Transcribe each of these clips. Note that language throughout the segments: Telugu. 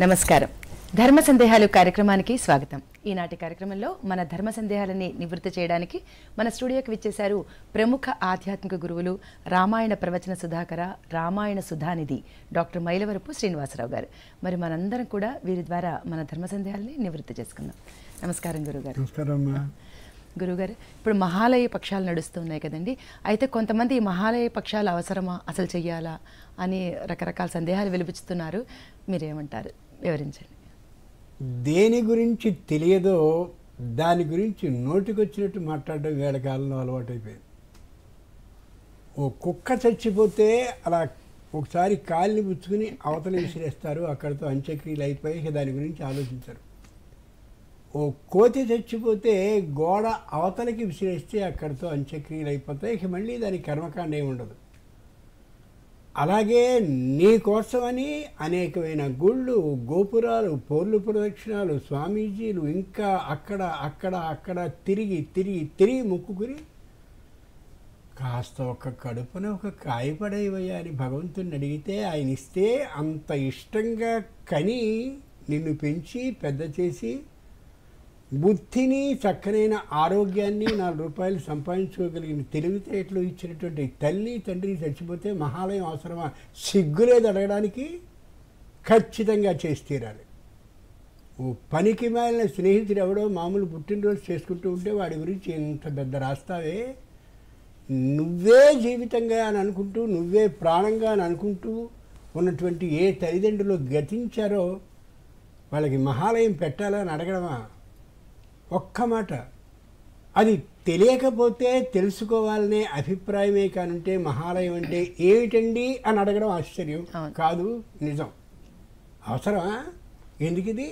నమస్కారం. ధర్మ సందేహాలు కార్యక్రమానికి స్వాగతం. ఈనాటి కార్యక్రమంలో మన ధర్మ సందేహాలని నివృత్తి చేయడానికి మన స్టూడియోకి విచ్చేశారు ప్రముఖ ఆధ్యాత్మిక గురువులు, రామాయణ ప్రవచన సుధాకర, రామాయణ సుధానిధి డాక్టర్ మైలవరపు శ్రీనివాసరావు గారు. మరి మనందరం కూడా వీరి ద్వారా మన ధర్మ సందేహాలని నివృత్తి చేసుకుందాం. నమస్కారం గురుగారు. నమస్కారం గురుగారు, ఇప్పుడు మహాలయ పక్షాలు నడుస్తున్నాయి కదండి. అయితే కొంతమంది ఈ మహాలయ పక్షాలు అవసరమా, అసలు చెయ్యాలా అని రకరకాల సందేహాలు వెలిపిస్తున్నారు. మీరేమంటారు, వివరించండి. దేని గురించి తెలియదో దాని గురించి నోటికొచ్చినట్టు మాట్లాడడం వేళకాలంలో అలవాటైపోయింది. ఓ కుక్క చచ్చిపోతే అలా ఒకసారి కాలిని పుచ్చుకుని అవతల విసిరేస్తారు, అక్కడితో అంత్యక్రియలు అయిపోయి దాని గురించి ఆలోచించరు. ఓ కోతి చచ్చిపోతే గోడ అవతలకి విసిరేస్తే అక్కడితో అంత్యక్రియలు అయిపోతాయి, ఇక మళ్ళీ దాని కర్మకాండ ఏమి ఉండదు. అలాగే నీ కోసమని అనేకమైన గుళ్ళు, గోపురాలు, పౌర్లు ప్రదక్షిణాలు, స్వామీజీలు ఇంకా అక్కడ అక్కడ అక్కడ తిరిగి తిరిగి తిరిగి మొక్కుకుని కాస్త ఒక కడుపున ఒక కాయ పడేవయ్యా అని భగవంతుని అడిగితే ఆయన ఇస్తే అంత ఇష్టంగా కని నిన్ను పెంచి పెద్ద చేసి బుద్ధిని, చక్కనైన ఆరోగ్యాన్ని, 4 రూపాయలు సంపాదించుకోగలిగిన తెలివితేటలు ఇచ్చినటువంటి తల్లి తండ్రి చచ్చిపోతే మహాలయం అవసరమా? సిగ్గులేదు అడగడానికి. ఖచ్చితంగా చేసి తీరాలి. ఓ పనికి మాలిన స్నేహితుడు ఎవడో మామూలు పుట్టినరోజు చేసుకుంటూ ఉంటే వాడి గురించి ఎంత పెద్ద రాస్తావే, నువ్వే జీవితంగా అని అనుకుంటూ, నువ్వే ప్రాణంగా అని అనుకుంటూ ఉన్నటువంటి ఏ తల్లిదండ్రులు గతించారో వాళ్ళకి మహాలయం పెట్టాలా అని అడగడమా? ఒక్క మాట. అది తెలియకపోతే తెలుసుకోవాలనే అభిప్రాయమే కానుంటే మహాలయం అంటే ఏమిటండి అని అడగడం ఆశ్చర్యం కాదు, నిజం. అవసరమా? ఎందుకు ఇది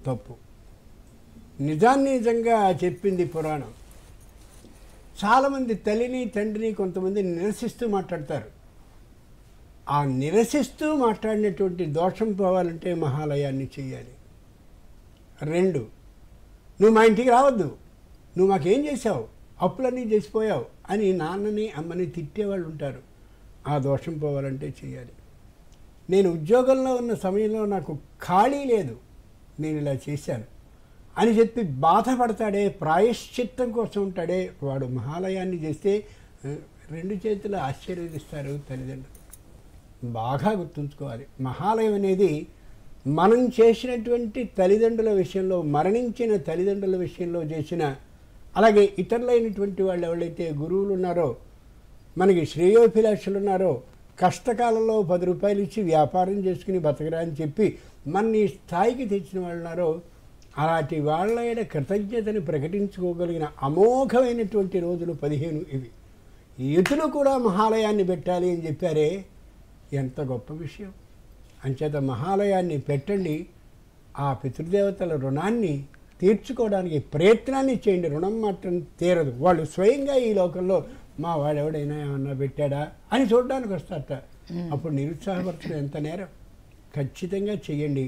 తప్పు? నిజాన్ని నిజంగా చెప్పింది పురాణం. చాలామంది తల్లిని తండ్రిని కొంతమంది నిరసిస్తూ మాట్లాడతారు. ఆ నిరసిస్తూ మాట్లాడినటువంటి దోషం పోవాలంటే మహాలయాన్ని చేయాలి. 2, నువ్వు మా ఇంటికి రావద్దు, నువ్వు మాకేం చేసావు, అప్పులన్నీ చేసిపోయావు అని నాన్నని అమ్మని తిట్టేవాళ్ళు ఉంటారు. ఆ దోషం పోవాలంటే చేయాలి. నేను ఉద్యోగంలో ఉన్న సమయంలో నాకు ఖాళీ లేదు, నేను ఇలా చేశాను అని చెప్పి బాధపడతాడే, ప్రాయశ్చిత్తం కోసం ఉంటాడే, వాడు మహాలయాన్ని చేస్తే 2 చేతులు ఆశీర్వదిస్తారు తల్లిదండ్రులు. బాగా గుర్తుంచుకోవాలి. మహాలయం అనేది మనం చేసినటువంటి తల్లిదండ్రుల విషయంలో, మరణించిన తల్లిదండ్రుల విషయంలో చేసిన, అలాగే ఇతరులైనటువంటి వాళ్ళు ఎవరైతే గురువులు ఉన్నారో, మనకి శ్రేయోభిలాషులు ఉన్నారో, కష్టకాలంలో 10 రూపాయలు ఇచ్చి వ్యాపారం చేసుకుని బతకరా అని చెప్పి మన ఈ స్థాయికి తెచ్చిన వాళ్ళు ఉన్నారో, అలాంటి వాళ్ళ కృతజ్ఞతని ప్రకటించుకోగలిగిన అమోఘమైనటువంటి రోజులు 15 ఇవి. యుతులు కూడా మహాలయాన్ని పెట్టాలి అని చెప్పారే, ఎంత గొప్ప విషయం. అంచేత మహాలయాన్ని పెట్టండి. ఆ పితృదేవతల రుణాన్ని తీర్చుకోవడానికి ప్రయత్నాన్ని చేయండి. రుణం మాత్రం తీరదు. వాళ్ళు స్వయంగా ఈ లోకంలో మా వాడెవడైనా ఏమన్నా పెట్టాడా అని చూడడానికి వస్తారట. అప్పుడు నిరుత్సాహపరచడం ఎంత నేరం. ఖచ్చితంగా చెయ్యండి.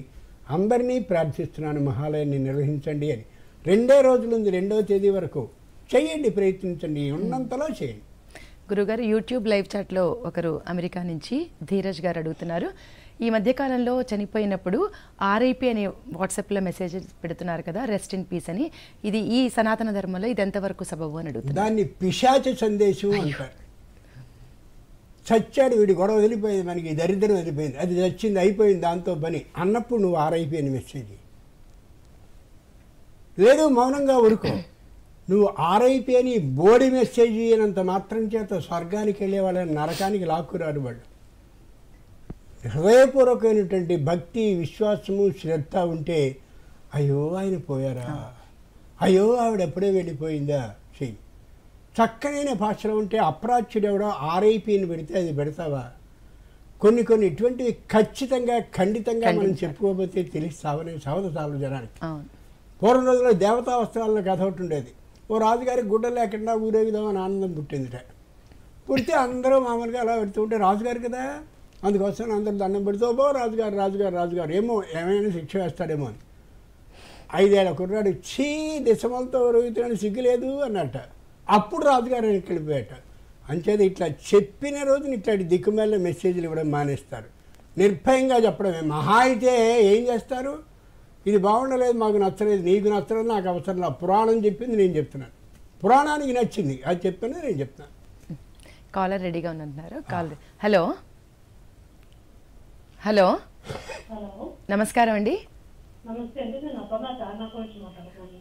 అందరినీ ప్రార్థిస్తున్నాను, మహాలయాన్ని నిర్వహించండి అని. 2 రోజులు ఉంది, 2వ తేదీ వరకు చెయ్యండి, ప్రయత్నించండి, ఉన్నంతలో చేయండి. గురుగారు, యూట్యూబ్ లైవ్ చాట్లో ఒకరు అమెరికా నుంచి ధీరజ్ గారు అడుగుతున్నారు, ఈ మధ్యకాలంలో చనిపోయినప్పుడు ఆర్ఐపి అనే వాట్సాప్లో మెసేజ్ పెడుతున్నారు కదా, రెస్ట్ ఇన్ పీస్ అని, ఇది ఈ సనాతన ధర్మంలో ఇది ఎంతవరకు సబబు అని అడుగుతున్నారు. దాన్ని పిశాచ సందేశం అంటారు. చచ్చాడు, వీడి గొడవ వదిలిపోయింది, మనకి దరిద్రం వదిలిపోయింది, అది చచ్చింది, అయిపోయింది దాంతో పని అన్నప్పుడు నువ్వు ఆర్ఐపి అని మెసేజ్ లేదు, మౌనంగా ఊరుకో. నువ్వు ఆర్ఐపి అని బోడి మెసేజ్ అయినంత మాత్రం చేత స్వర్గానికి వెళ్ళే వాళ్ళని నరకానికి లాక్కురారు వాళ్ళు. హృదయపూర్వకమైనటువంటి భక్తి, విశ్వాసము, శ్రద్ధ ఉంటే అయ్యో ఆయన పోయారా, అయ్యో ఆవిడ ఎప్పుడే వెళ్ళిపోయిందా చెయ్యి. చక్కనైన భాషలో ఉంటే అప్రాచ్యుడు ఎవడో ఆర్ఐపిని పెడితే అది పెడతావా? కొన్ని ఇటువంటివి ఖచ్చితంగా ఖండితంగా మనం చెప్పుకోకపోతే తెలిసి సావదు చాలు జనానికి. పూర్వం రోజుల్లో దేవతా వస్త్రాలను కథ ఒకటి ఉండేది. ఓ రాజుగారికి గుడ్డ లేకుండా ఊరేగుదామని ఆనందం పుట్టిందిట. పుడితే అందరూ మామూలుగా అలా పెడుతూ ఉంటే రాజుగారు కదా, అందుకోసం అందరూ దండం పెడుతూ బో రాజుగారు రాజుగారు రాజుగారు ఏమో ఏమైనా శిక్ష వేస్తాడేమో అని. 5 ఏళ్ల కుర్రాడు చీ దిశమలతో ఊరుగుతున్నాడు, సిగ్గులేదు అన్నట్ట. అప్పుడు రాజుగారు వెళ్ళిపోయాట. అంచేది ఇట్లా చెప్పిన రోజున ఇట్లాంటి దిక్కుమాలిన మెసేజ్లు ఇవ్వడం మానేస్తారు. నిర్భయంగా చెప్పడమే. మహా అయితే ఏం చేస్తారు, ఇది బాగుండలేదు, మాకు నచ్చలేదు, నీకు నచ్చలేదు, నాకు అవసరం లేదు, పురాణం చెప్పింది నేను చెప్తున్నాను, పురాణానికి నచ్చింది అది చెప్పినా నేను చెప్తున్నాను. కాలర్ రెడీగా ఉన్నట్టున్నారు. కాల్. హలో హలో నమస్కారం అండి.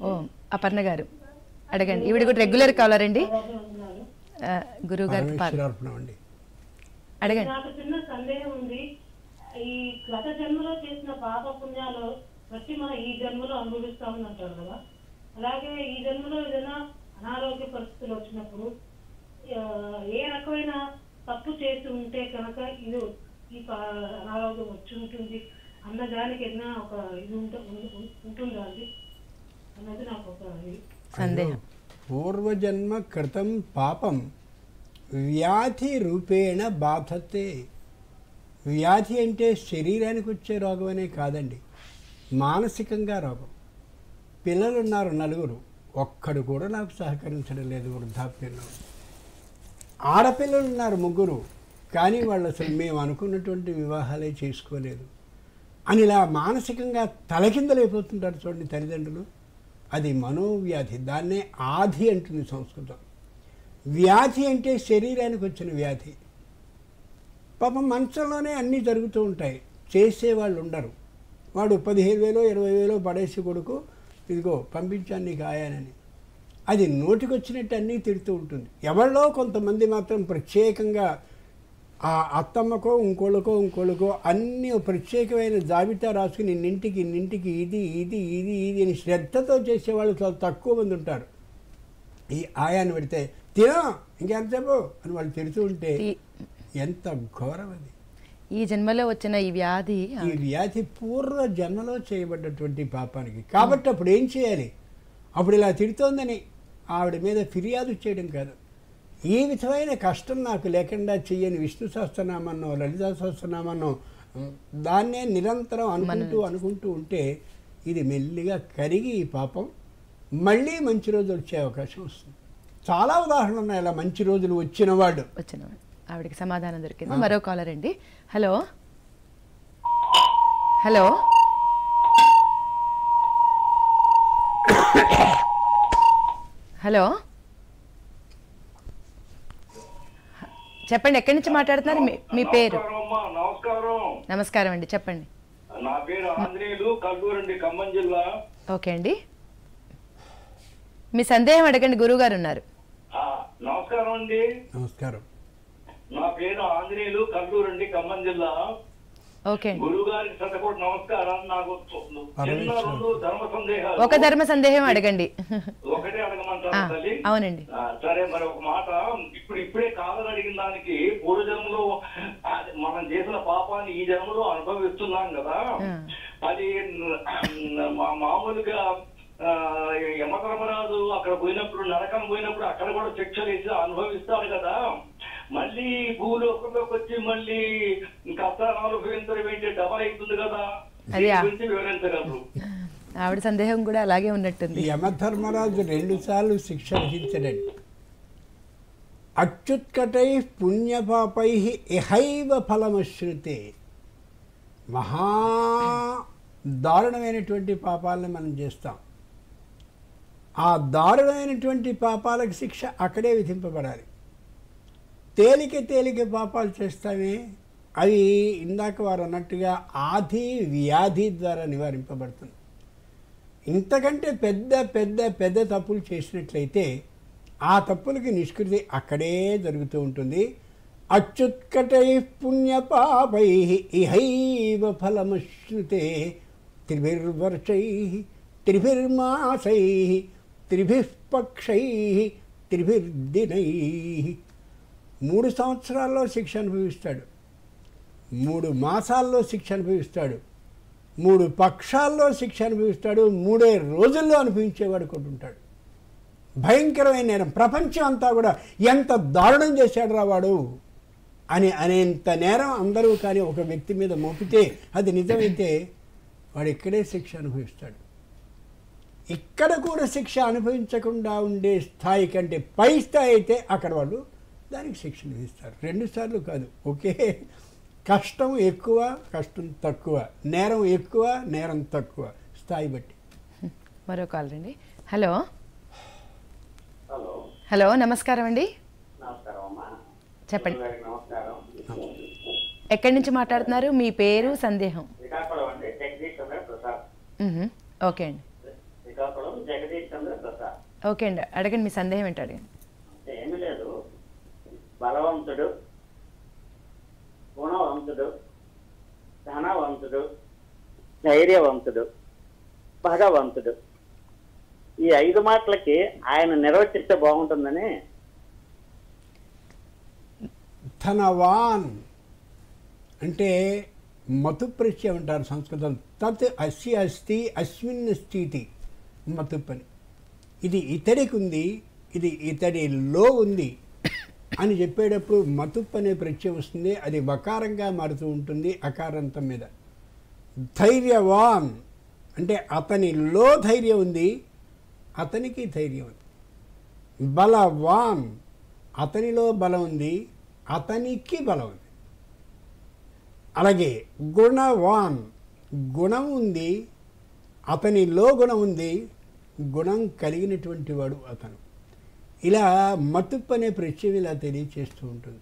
ఓ అపర్ణ గారు అడగండి. ఈవిడ కూడా రెగ్యులర్ కాలర్ అండి. గురువు గారు అడగండి. నాకు చిన్న సందేహం ఉంది. ఈ గత జన్మలో చేసిన పాప పుణ్యాలు బట్టి మనం ఈ జన్మలో అనుభవిస్తామని అంటారు కదా, అలాగే ఈ జన్మలో ఏదైనా అనారోగ్య పరిస్థితులు వచ్చినప్పుడు ఏ రకమైన తప్పు చేసి ఉంటే కనుక ఇది ఈ అనారోగ్యం వచ్చి ఉంటుంది అన్న దానికి ఏదైనా ఒక ఇది ఉంటుందా అండి అన్నది నాకు ఒక సందేహం. పూర్వజన్మ కృతం పాపం వ్యాధి రూపేణ బాధతే. వ్యాధి అంటే శరీరానికి వచ్చే రోగం అనే కాదండి, మానసికంగా రోగం. పిల్లలు ఉన్నారు 4, ఒక్కడు కూడా నాకు సహకరించడం లేదు వృద్ధాప్యంలో. ఆడపిల్లలు ఉన్నారు 3, కానీ వాళ్ళు అసలు మేము అనుకున్నటువంటి వివాహాలే చేసుకోలేదు అని ఇలా మానసికంగా తలకిందలైపోతుంటారు చూడండి తల్లిదండ్రులు. అది మనోవ్యాధి, దాన్నే ఆధి అంటుంది సంస్కృతం. వ్యాధి అంటే శరీరానికి వచ్చిన వ్యాధి. పాపం మంచంలోనే అన్నీ జరుగుతూ ఉంటాయి, చేసేవాళ్ళు ఉండరు. వాడు 15,000 20,000 పడేసి కొడుకు ఇదిగో పంపించాను నీకు ఆయానని, అది నోటికొచ్చినట్టు అన్నీ తిడుతూ ఉంటుంది. ఎవరిలో కొంతమంది మాత్రం ప్రత్యేకంగా ఆ అత్తమ్మకో ఇంకోళ్ళకో అన్నీ ప్రత్యేకమైన జాబితా రాసుకుని ఇన్నింటికి ఇది ఇది ఇది ఇది అని శ్రద్ధతో చేసేవాళ్ళు చాలా తక్కువ మంది ఉంటారు. ఈ ఆయాన్ని పెడితే తినో ఇంకెంతసేపు అని వాళ్ళు తిడుతూ ఉంటే ఎంత ఘోరం అది. ఈ జన్మలో వచ్చిన ఈ వ్యాధి పూర్వ జన్మలో చేయబడ్డటువంటి పాపానికి. కాబట్టి అప్పుడు ఏం చేయాలి? అప్పుడు ఇలా తిడుతోందని ఆవిడ మీద ఫిర్యాదు చేయడం కాదు. ఈ విధమైన కష్టం నాకు లేకుండా చెయ్యని విష్ణు సహస్రనామన్నో లలితా సహస్రనామన్నో దాన్నే నిరంతరం అనుకుంటూ ఉంటే ఇది మెల్లిగా కరిగి ఈ పాపం మళ్ళీ మంచి రోజులు వచ్చే అవకాశం వస్తుంది. చాలా ఉదాహరణలు ఉన్నాయి అలా మంచి రోజులు వచ్చినవాడు. ఆవిడకి సమాధానం దొరికింది. మరో కాలర్ అండి. హలో హలో హలో చెప్పండి, ఎక్కడి నుంచి మాట్లాడుతున్నారు? మీ పేరు? నమస్కారం అండి, చెప్పండి. నా పేరు ఆంజనేయులు, కల్లూరు అండి, ఖమ్మం జిల్లా. ఓకే అండి, మీ సందేహం అడగండి, గురువు గారు ఉన్నారు. నమస్కారం అండి. నమస్కారం. నా పేరు ఆంజనేయులు, కల్లూరు అండి, ఖమ్మం జిల్లా. ఓకే, గురువు గారికి శతకోటి నమస్కారం. నాకు చిన్న 2 ధర్మ సందేహాలు. ఒక ధర్మ సందేహం అడగండి. ఒకటే అడగమంటారు తల్లి? అవునండి. సరే, మరి ఒక మాట. ఇప్పుడే కాలం అడిగిన దానికి పూర్వజన్మలో మనం చేసిన పాపాన్ని ఈ జన్మలో అనుభవిస్తున్నాం కదా, అది మామూలుగా యమధర్మరాజు అక్కడ పోయినప్పుడు, నరకం పోయినప్పుడు అక్కడ కూడా శిక్షలు వేసి అనుభవిస్తాడు కదా, మళ్ళీ భూలోకంలోకి వచ్చి మళ్ళీ కష్టాలు అనుభవించడం ఏంటి, డబల్ అవుతుంది కదా, గురించి వివరించగలరు? ఆవిడ సందేహం కూడా అలాగే ఉన్నట్టుంది. యమధర్మరాజు 2 సార్లు శిక్ష విధించడండి. అచ్యుత్కటై పుణ్యపాపై ఇహైవ ఫలమశ్రుతే. మహా దారుణమైనటువంటి పాపాలను మనం చేస్తాం. ఆ దారుణమైనటువంటి పాపాలకు శిక్ష అక్కడే విధింపబడాలి. తేలిక పాపాలు చేస్తామే అవి ఇందాక వారు అన్నట్టుగా ఆది వ్యాధి ద్వారా నివారింపబడుతుంది. ఇంతకంటే పెద్ద తప్పులు చేసినట్లయితే ఆ తప్పులకి నిష్కృతి అక్కడే జరుగుతూ ఉంటుంది. అచ్యుత్కటై పుణ్యపాపై ఇహైవ ఫలమశ్నుతే త్రిభిర్వర్షై త్రిభిర్మాసై త్రిభిఃపక్షై త్రిభిర్దినై. 3 సంవత్సరాల్లో శిక్ష అనుభవిస్తాడు, 3 మాసాల్లో శిక్ష అనుభవిస్తాడు, 3 పక్షాల్లో శిక్ష అనుభవిస్తాడు, 3 రోజుల్లో అనుభవించేవాడు కొంటుంటాడు. భయంకరమైన నేరం. ప్రపంచం అంతా కూడా ఎంత దారుణం చేశాడు రా వాడు అనేంత నేరం అందరూ కానీ ఒక వ్యక్తి మీద మోపితే అది నిజమైతే వాడు ఇక్కడే శిక్ష అనుభవిస్తాడు. ఇక్కడ కూడా శిక్ష అనుభవించకుండా ఉండే స్థాయి కంటే పై స్థాయి అయితే అక్కడ వాళ్ళు దానికి శిక్ష విధిస్తారు. 2 సార్లు కాదు, ఒకే కష్టం ఎక్కువ, కష్టం తక్కువ, నేరం ఎక్కువ, నేరం తక్కువ, స్థాయి బట్టి. మరో కాల్ రండి. హలో హలో హలో నమస్కారం అండి. నమస్కారం అమ్మా. చెప్పండి. నమస్కారం. ఎక్కడి నుంచి మాట్లాడుతున్నారు? మీ పేరు, సందేహం. శ్రీకాకుళం అండి, జగదీష్ చంద్ర ప్రసాద్. ఓకే అండి. శ్రీకాకుళం జగదీష్ చంద్ర ప్రసాద్. ఓకే అండి, అడగండి, మీ సందేహం ఏంటి అడగండి. ఏమీ లేదు, బలవంతుడు, గుణవంతుడు, ధనవంతుడు, ధైర్యవంతుడు, భగవంతుడు, ఈ 5 మాటలకి ఆయన నిర్వచిస్తే బాగుంటుందని. ధనవాన్ అంటే మతు ప్రత్యయం అంటారు సంస్కృతం. తత్ అస్య అస్తి అస్మిన్ స్థితి మతుప్ అని. ఇది ఇతడికి ఉంది, ఇది ఇతడిలో ఉంది అని చెప్పేటప్పుడు మతుప్ అనే ప్రత్యయం వస్తుంది. అది వకారంగా మారుతూ ఉంటుంది అకారంతం మీద. ధైర్యవాన్ అంటే అతనిలో ధైర్యం ఉంది, అతనికి ధైర్యం ఉంది. బలవాన్ అతనిలో బలం ఉంది, అతనికి బలం ఉంది. అలాగే గుణవాన్ గుణం ఉంది, అతనిలో గుణం ఉంది, గుణం కలిగినటువంటి వాడు అతను. ఇలా మతుప్ అనే ప్రత్యయం ఇలా తెలియచేస్తూ ఉంటుంది.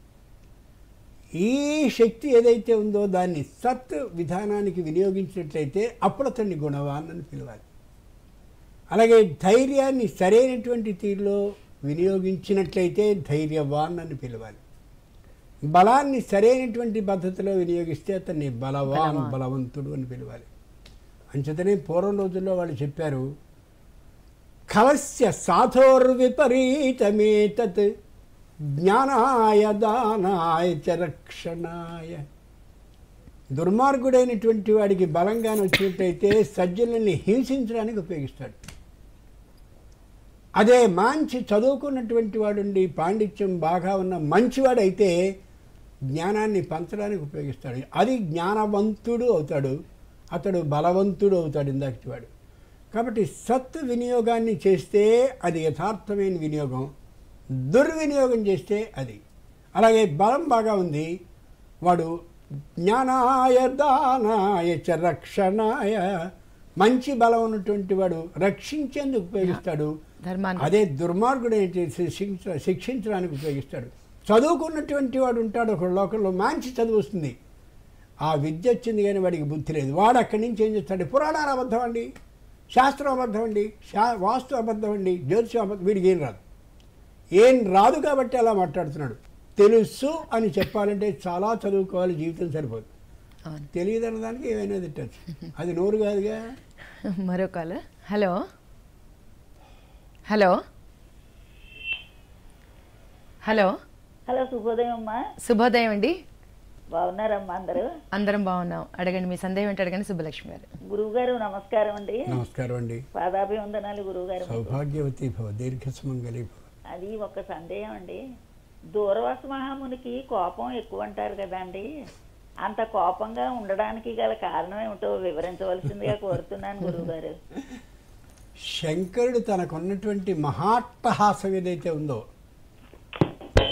ఈ శక్తి ఏదైతే ఉందో దాన్ని సత్ విధానానికి వినియోగించినట్లయితే అప్పుడు అతన్ని గుణవాన్ అని పిలవాలి. అలాగే ధైర్యాన్ని సరైనటువంటి తీరులో వినియోగించినట్లయితే ధైర్యవాన్ అని పిలవాలి. బలాన్ని సరైనటువంటి పద్ధతిలో వినియోగిస్తే అతన్ని బలవాన్, బలవంతుడు అని పిలవాలి. అంచేతనే పూర్వం రోజుల్లో వాళ్ళు చెప్పారు, ఖలస్య సాధోర్విపరీతమేతత్ జ్ఞానాయ దానాయ చ రక్షణాయ. దుర్మార్గుడైనటువంటి వాడికి బలంగానే వచ్చినట్టయితే సజ్జనుల్ని హింసించడానికి ఉపయోగిస్తాడు. అదే మంచి చదువుకున్నటువంటి వాడుండి పాండిత్యం బాగా ఉన్న మంచివాడైతే జ్ఞానాన్ని పంచడానికి ఉపయోగిస్తాడు. అది జ్ఞానవంతుడు అవుతాడు, అతడు బలవంతుడు అవుతాడు ఇందాకటి వాడు. కాబట్టి సత్ వినియోగాన్ని చేస్తే అది యథార్థమైన వినియోగం, దుర్వినియోగం చేస్తే అది. అలాగే బలం బాగా ఉంది, వాడు జ్ఞానాయ దానాయ చ రక్షణాయ, మంచి బలం ఉన్నటువంటి వాడు రక్షించేందుకు ఉపయోగిస్తాడు. అదే దుర్మార్గుడైతే శిక్షించడానికి ఉపయోగిస్తాడు. చదువుకున్నటువంటి వాడు ఉంటాడు ఒక లోకంలో, మంచి చదువు వస్తుంది, ఆ విద్య వచ్చింది కానీ వాడికి బుద్ధి లేదు. వాడు అక్కడి నుంచి ఏం చేస్తాడు? పురాణాలు అబద్ధం అండి, శాస్త్రం అబద్ధం అండి, వాస్తు అబద్ధం అండి, జ్యోతిషం అబద్ధం. వీడికి ఏం రాదు కాబట్టి అలా మాట్లాడుతున్నాడు. తెలుసు అని చెప్పాలంటే చాలా చదువుకోవాలి, జీవితం సరిపోదు. తెలియదు అన్నదానికి ఏమైనా తిట్టచ్చు, అది నోరు కాదుగా. మరో call. Hello hello hello hello, శుభోదయం అమ్మా. శుభోదయం అండి. బాగున్నారమ్మా అందరూ? అందరం బాగున్నాం. అడగండి, మీ సందేహం ఏంటి అడగండి. సుబ్బలక్ష్మి గారు. గురువు గారు నమస్కారం అండి. నమస్కారం అండి. పాదాభివందనాలు గురువు గారు. సౌభాగ్యవతి భవ, దీర్ఘ సుమంగళి భవ. అది ఒక సందేహం అండి. దూర్వాస మహామునికి కోపం ఎక్కువ అంటారు కదా అండి, అంత కోపంగా ఉండడానికి గల కారణం ఏమిటో వివరించవలసిందిగా కోరుతున్నాను గురువు గారు. శంకరుడు తనకున్నటువంటి మహాట్టహాసం ఏదైతే ఉందో,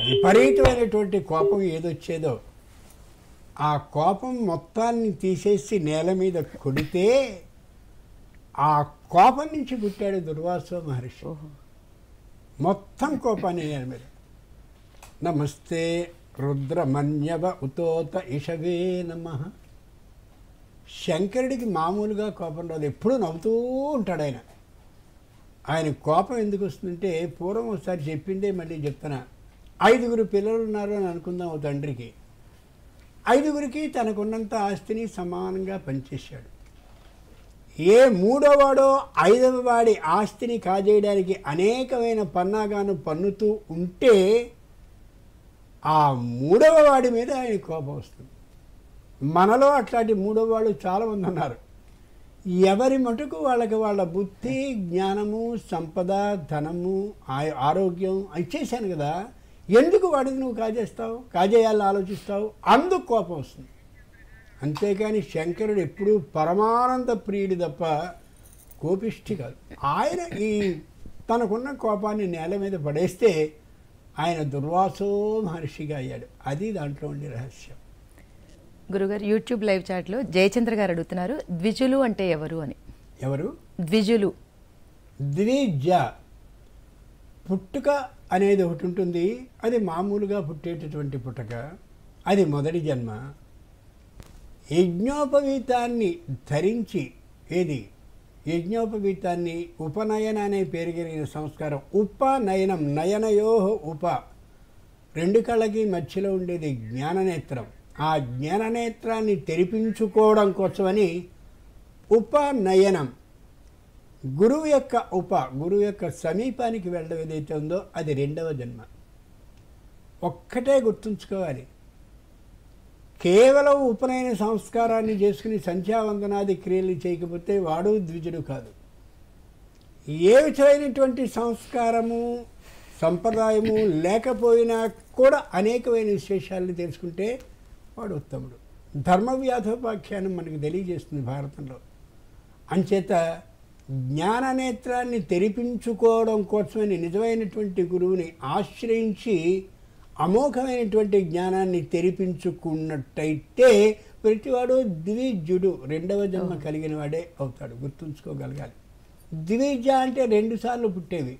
విపరీతమైనటువంటి కోపం ఏదొచ్చేదో, ఆ కోపం మొత్తాన్ని తీసేసి నేల మీద కొడితే ఆ కోపం నుంచి పుట్టాడు దుర్వాస మహర్షి. మొత్తం కోపాన్ని నేల మీద. నమస్తే రుద్రమన్యవ ఉతోత ఇషవే నమః. శంకరుడికి మామూలుగా కోపం రాదు, ఎప్పుడూ నవ్వుతూ ఉంటాడు ఆయన. ఆయన కోపం ఎందుకు వస్తుందంటే, పూర్వం ఒకసారి చెప్పిందే మళ్ళీ చెప్తున్నా. 5 పిల్లలు ఉన్నారు అని అనుకుందాం ఓ తండ్రికి. 5 తనకున్నంత ఆస్తిని సమానంగా పంచేశాడు. ఏ 3వవాడో 5వ వాడి ఆస్తిని కాజేయడానికి అనేకమైన పన్నాగాను పన్నుతూ ఉంటే ఆ 3వ వాడి మీద ఆయన కోపం వస్తుంది. మనలో అట్లాంటి 3వ వాళ్ళు చాలామంది ఉన్నారు. ఎవరి మటుకు వాళ్ళకి వాళ్ళ బుద్ధి, జ్ఞానము, సంపద, ధనము, ఆరోగ్యం ఇచ్చేసాను కదా, ఎందుకు వాడిని నువ్వు కాజేస్తావు, కాజేయాలని ఆలోచిస్తావు, అందుకు కోపం వస్తుంది. అంతేకాని శంకరుడు ఎప్పుడూ పరమానంద ప్రియుడు తప్ప కోపిష్టి కాదు. ఆయన ఈ తనకున్న కోపాన్ని నేల మీద పడేస్తే ఆయన దుర్వాసో మహర్షిగా అయ్యాడు. అది దాంట్లో ఉండే రహస్యం. గురుగారు యూట్యూబ్ లైవ్ చాట్లో జయచంద్ర గారు అడుగుతున్నారు, ద్విజులు అంటే ఎవరు అని. ఎవరు? ద్విజులు. ద్విజ పుట్టుక అనేది ఒకటి ఉంటుంది. అది మామూలుగా పుట్టేటటువంటి పుట్టుక, అది మొదటి జన్మ. యజ్ఞోపవీతాన్ని ధరించి, ఏది యజ్ఞోపవీతాన్ని ఉపనయన అనే పేరు కలిగిన సంస్కారం. ఉపనయనం, నయనయో ఉప, రెండు కళ్ళకి మధ్యలో ఉండేది జ్ఞాననేత్రం. ఆ జ్ఞాననేత్రాన్ని తెరిపించుకోవడం కోసమని ఉపనయనం. గురువు యొక్క గురువు యొక్క సమీపానికి వెళ్ళడం ఏదైతే ఉందో అది రెండవ జన్మ. ఒక్కటే గుర్తుంచుకోవాలి, కేవలం ఉపనయన సంస్కారాన్ని చేసుకుని సంధ్యావందనాది క్రియలు చేయకపోతే వాడు ద్విజుడు కాదు. ఏ విధమైనటువంటి సంస్కారము సంప్రదాయము లేకపోయినా కూడా అనేకమైన విశేషాలను తెలుసుకుంటే వాడు ఉత్తముడు. ధర్మవ్యాధోపాఖ్యానం మనకు తెలియజేస్తుంది భారతంలో. అంచేత జ్ఞాననేత్రాన్ని తెరిపించుకోవడం కోసమని నిజమైనటువంటి గురువుని ఆశ్రయించి అమోఘమైనటువంటి జ్ఞానాన్ని తెరిపించుకున్నట్టయితే ప్రతివాడు ద్విజుడు, రెండవ జన్మ కలిగిన వాడే అవుతాడు. గుర్తుంచుకోగలగాలి. ద్విజ అంటే 2 సార్లు పుట్టేవి.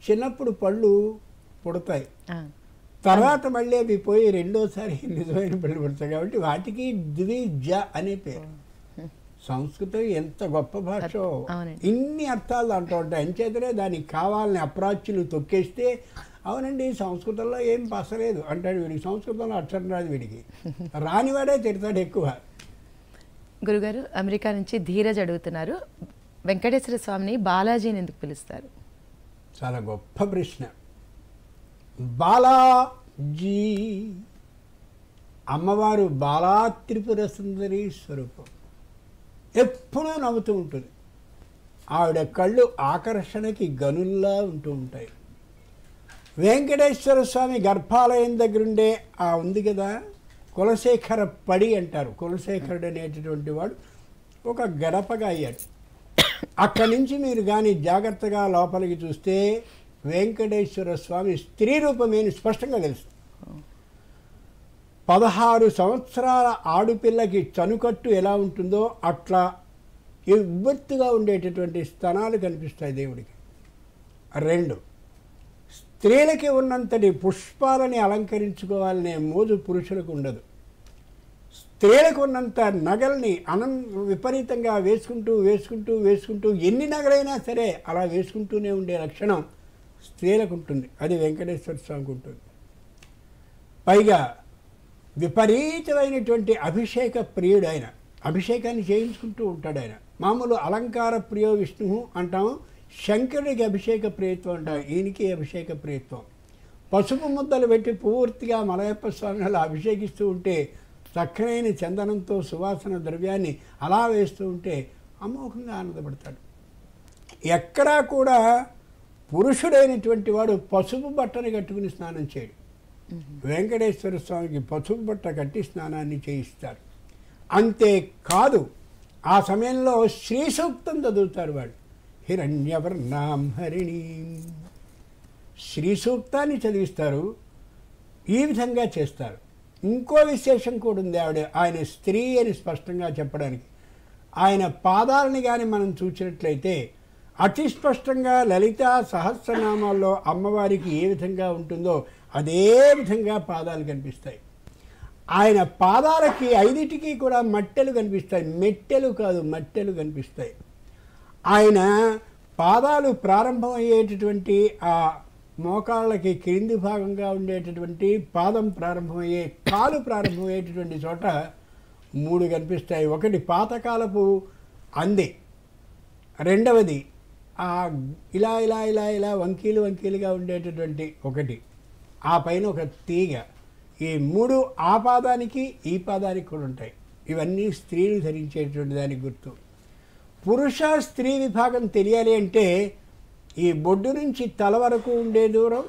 చిన్నప్పుడు పళ్ళు పుడతాయి, తర్వాత మళ్ళీ అవి పోయి రెండోసారి నిజమైన పళ్ళు పుడతాయి. కాబట్టి వాటికి ద్విజ అనే పేరు. సంస్కృతం ఎంత గొప్ప భాష, ఇన్ని అర్థాలు అంటూ ఉంటాయి. అంచేతనే దానికి కావాలని అప్రాచ్యులు తొక్కేస్తే, అవునండి సంస్కృతంలో ఏం పసలేదు అంటాడు. వీడికి సంస్కృతంలో అక్షరం రాదు, వీడికి రానివాడే తిడతాడు ఎక్కువ. గురుగారు అమెరికా నుంచి ధీరజ్ అడుగుతున్నారు, వెంకటేశ్వర స్వామిని బాలాజీని ఎందుకు పిలుస్తారు? చాలా గొప్ప ప్రశ్న. బాలాజీ అమ్మవారు బాలా త్రిపుర సుందరి స్వరూపం. ఎప్పుడూ నవ్వుతూ ఉంటుంది. ఆవిడ కళ్ళు ఆకర్షణకి గనుల్లా ఉంటూ ఉంటాయి. వెంకటేశ్వర స్వామి గర్భాలయం దగ్గరుండే ఉంది కదా కులశేఖర పడి అంటారు. కులశేఖరుడు అనేటటువంటి వాడు ఒక గడపగా అయ్యాడు. అక్కడి నుంచి మీరు కానీ జాగ్రత్తగా లోపలికి చూస్తే వెంకటేశ్వర స్వామి స్త్రీ రూపమేని స్పష్టంగా తెలుస్తుంది. 16 సంవత్సరాల ఆడుపిల్లకి చనుకట్టు ఎలా ఉంటుందో అట్లా ఎవ్వెత్తుగా ఉండేటటువంటి స్తనాలు కనిపిస్తాయి దేవుడికి. 2, స్త్రీలకి ఉన్నంతటి పుష్పాలని అలంకరించుకోవాలనే మోజు పురుషులకు ఉండదు. స్త్రీలకు ఉన్నంత నగల్ని విపరీతంగా వేసుకుంటూ వేసుకుంటూ వేసుకుంటూ ఎన్ని నగలైనా సరే అలా వేసుకుంటూనే ఉండే లక్షణం స్త్రీలకు ఉంటుంది. అది వెంకటేశ్వర స్వామికి ఉంటుంది. పైగా విపరీతమైనటువంటి అభిషేక ప్రియుడు ఆయన. అభిషేకాన్ని చేయించుకుంటూ ఉంటాడు ఆయన. మామూలు అలంకార ప్రియో విష్ణువు అంటాం, శంకరుడికి అభిషేక ప్రియత్వం అంటాం, ఈయనకి అభిషేక ప్రియత్వం. పసుపు ముద్దలు పెట్టి పూర్తిగా మలయప్ప స్వామిని అలా అభిషేకిస్తూ ఉంటే, చక్కనైన చందనంతో సువాసన ద్రవ్యాన్ని అలా వేస్తూ ఉంటే అమోఘంగా ఆనందపడతాడు. ఎక్కడా కూడా పురుషుడైనటువంటి వాడు పసుపు బట్టని కట్టుకుని స్నానం చేయడు. వెంకటేశ్వర స్వామికి పసుపు బట్ట కట్టి స్నానాన్ని చేయిస్తారు. అంతేకాదు ఆ సమయంలో శ్రీ సూక్తం చదువుతారు వాళ్ళు. హిరణ్యవర్ణాం హరిణీం శ్రీ సూక్తాన్ని చదివిస్తారు. ఈ విధంగా చేస్తారు. ఇంకో విశేషం కూడా ఉంది. ఆయన స్త్రీ అని స్పష్టంగా చెప్పడానికి ఆయన పాదాలని కానీ మనం చూసినట్లయితే అతి స్పష్టంగా లలితా సహస్రనామాల్లో అమ్మవారికి ఏ విధంగా ఉంటుందో అదే విధంగా పాదాలు కనిపిస్తాయి. ఆయన పాదాలకి 5టికి కూడా మట్టెలు కనిపిస్తాయి. మెట్టెలు కాదు, మట్టెలు కనిపిస్తాయి. ఆయన పాదాలు ప్రారంభమయ్యేటటువంటి ఆ మోకాళ్ళకి క్రింది భాగంగా ఉండేటటువంటి పాదం ప్రారంభమయ్యే కాలు ప్రారంభమయ్యేటటువంటి చోట 3 కనిపిస్తాయి. ఒకటి పాతకాలపు అంది, రెండవది ఇలా ఇలా ఇలా ఇలా వంకీలుగా ఉండేటటువంటి ఒకటి, ఆ పైన ఒక తీగ. ఈ 3 ఆ పాదానికి ఈ పాదానికి కూడా ఉంటాయి. ఇవన్నీ స్త్రీలు ధరించేటువంటి దానికి గుర్తు. పురుష స్త్రీ విభాగం తెలియాలి అంటే ఈ బొడ్డు నుంచి తల వరకు ఉండే దూరం,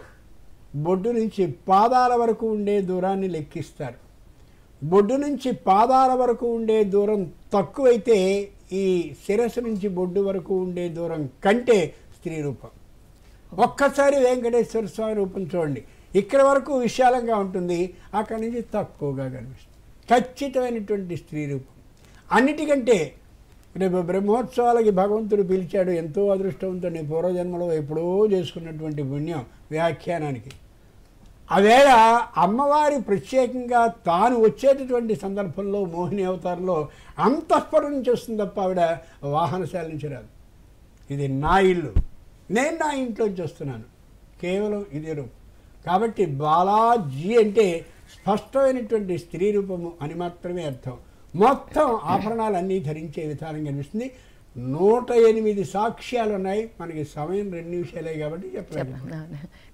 బొడ్డు నుంచి పాదాల వరకు ఉండే దూరాన్ని లెక్కిస్తారు. బొడ్డు నుంచి పాదాల వరకు ఉండే దూరం తక్కువైతే ఈ శిరస్సు నుంచి బొడ్డు వరకు ఉండే దూరం కంటే స్త్రీ రూపం. ఒక్కసారి వెంకటేశ్వర స్వామి రూపం చూడండి. ఇక్కడ వరకు విశాలంగా ఉంటుంది, అక్కడి నుంచి తక్కువగా కనిపిస్తుంది. ఖచ్చితమైనటువంటి స్త్రీ రూపం. అన్నిటికంటే రేపు బ్రహ్మోత్సవాలకి భగవంతుడు పిలిచాడు. ఎంతో అదృష్టవంతుడిని, పూర్వజన్మలో ఎప్పుడో చేసుకున్నటువంటి పుణ్యం వ్యాఖ్యానానికి. అవేళ అమ్మవారి ప్రత్యేకంగా తాను వచ్చేటటువంటి సందర్భంలో మోహిని అవతారంలో అంతఃపురం నుంచి వస్తుంది తప్ప ఆవిడ వాహనశాల నుంచి రాదు. ఇది నా ఇల్లు, నేను నా ఇంట్లోంచి వస్తున్నాను, కేవలం ఇదే రూపం. కాబట్టి బాలాజీ అంటే స్పష్టమైనటువంటి స్త్రీ రూపము అని మాత్రమే అర్థం. మొత్తం ఆభరణాలన్నీ ధరించే విధానం కనిపిస్తుంది. 108 సాక్ష్యాలు ఉన్నాయి. మనకి సమయం 2 నిమిషాలే కాబట్టి చెప్పలేదు.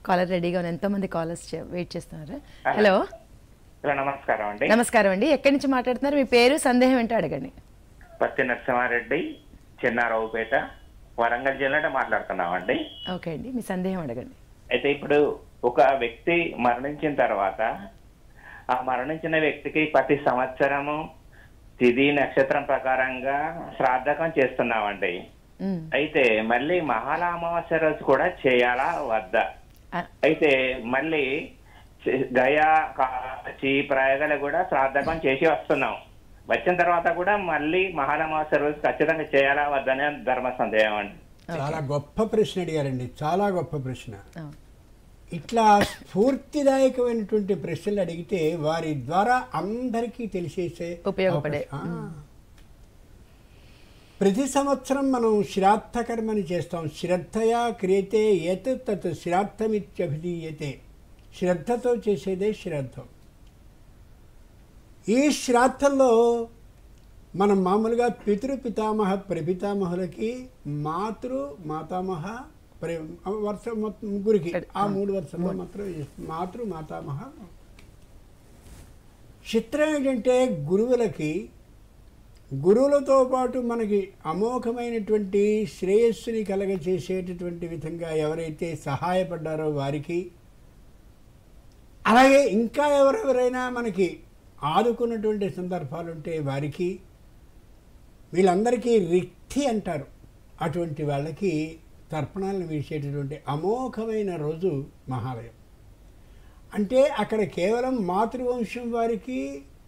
కాలర్ రెడీగా ఉన్న ఎంతోమంది కాలర్స్ వెయిట్ చేస్తున్నారు. హలో నమస్కారం అండి. నమస్కారం అండి. ఎక్కడి నుంచి మాట్లాడుతున్నారు? మీ పేరు, సందేహం ఏంటో అడగండి. పత్తి నరసింహారెడ్డి, చిన్నారావుపేట, వరంగల్ జిల్లా మాట్లాడుతున్నామండి. ఓకే అండి, మీ సందేహం అడగండి. అయితే ఇప్పుడు ఒక వ్యక్తి మరణించిన తర్వాత ఆ మరణించిన వ్యక్తికి ప్రతి సంవత్సరము తిథి నక్షత్రం ప్రకారంగా శ్రాద్ధకం చేస్తున్నామండి. అయితే మళ్ళీ మహాల అమావాస్య రోజు కూడా చేయాలా వద్దా? అయితే మళ్ళీ గయా, కాచి, ప్రయాగలు కూడా శ్రాద్ధకం చేసి వస్తున్నాం. వచ్చిన తర్వాత కూడా మళ్ళీ మహాల అమావాస్య రోజు ఖచ్చితంగా చేయాలా వద్దనే ధర్మ సందేహం అండి. చాలా గొప్ప ప్రశ్న అడిగారండి, చాలా గొప్ప ప్రశ్న. ఇట్లా స్ఫూర్తిదాయకమైనటువంటి ప్రశ్నలు అడిగితే వారి ద్వారా అందరికీ తెలిసేసే ఉపయోగపడే. ప్రతి సంవత్సరం మనం శ్రాద్ధకర్మని చేస్తాం. శ్రద్ధయా క్రియతే యత్ తత్ శ్రాద్ధమిత్యభిధీయతే. శ్రద్ధతో చేసేదే శ్రాద్ధం. ఈ శ్రాద్ధంలో మనం మామూలుగా పితృపితామహ ప్రపితామహులకి, మాతామహ వరుస ముగ్గురికి, ఆ 3 వరుసల్లో మాత్రం మాతృ మాతామహ. చిత్రం ఏంటంటే గురువులకి, గురువులతో పాటు మనకి అమోఘమైనటువంటి శ్రేయస్సుని కలగచేసేటటువంటి విధంగా ఎవరైతే సహాయపడ్డారో వారికి, అలాగే ఇంకా ఎవరెవరైనా మనకి ఆదుకున్నటువంటి సందర్భాలు ఉంటే వారికి, వీళ్ళందరికీ రిక్తి అంటారు. అటువంటి వాళ్ళకి తర్పణాలను వీసేటటువంటి అమోఘమైన రోజు మహాలయం. అంటే అక్కడ కేవలం మాతృవంశం వారికి,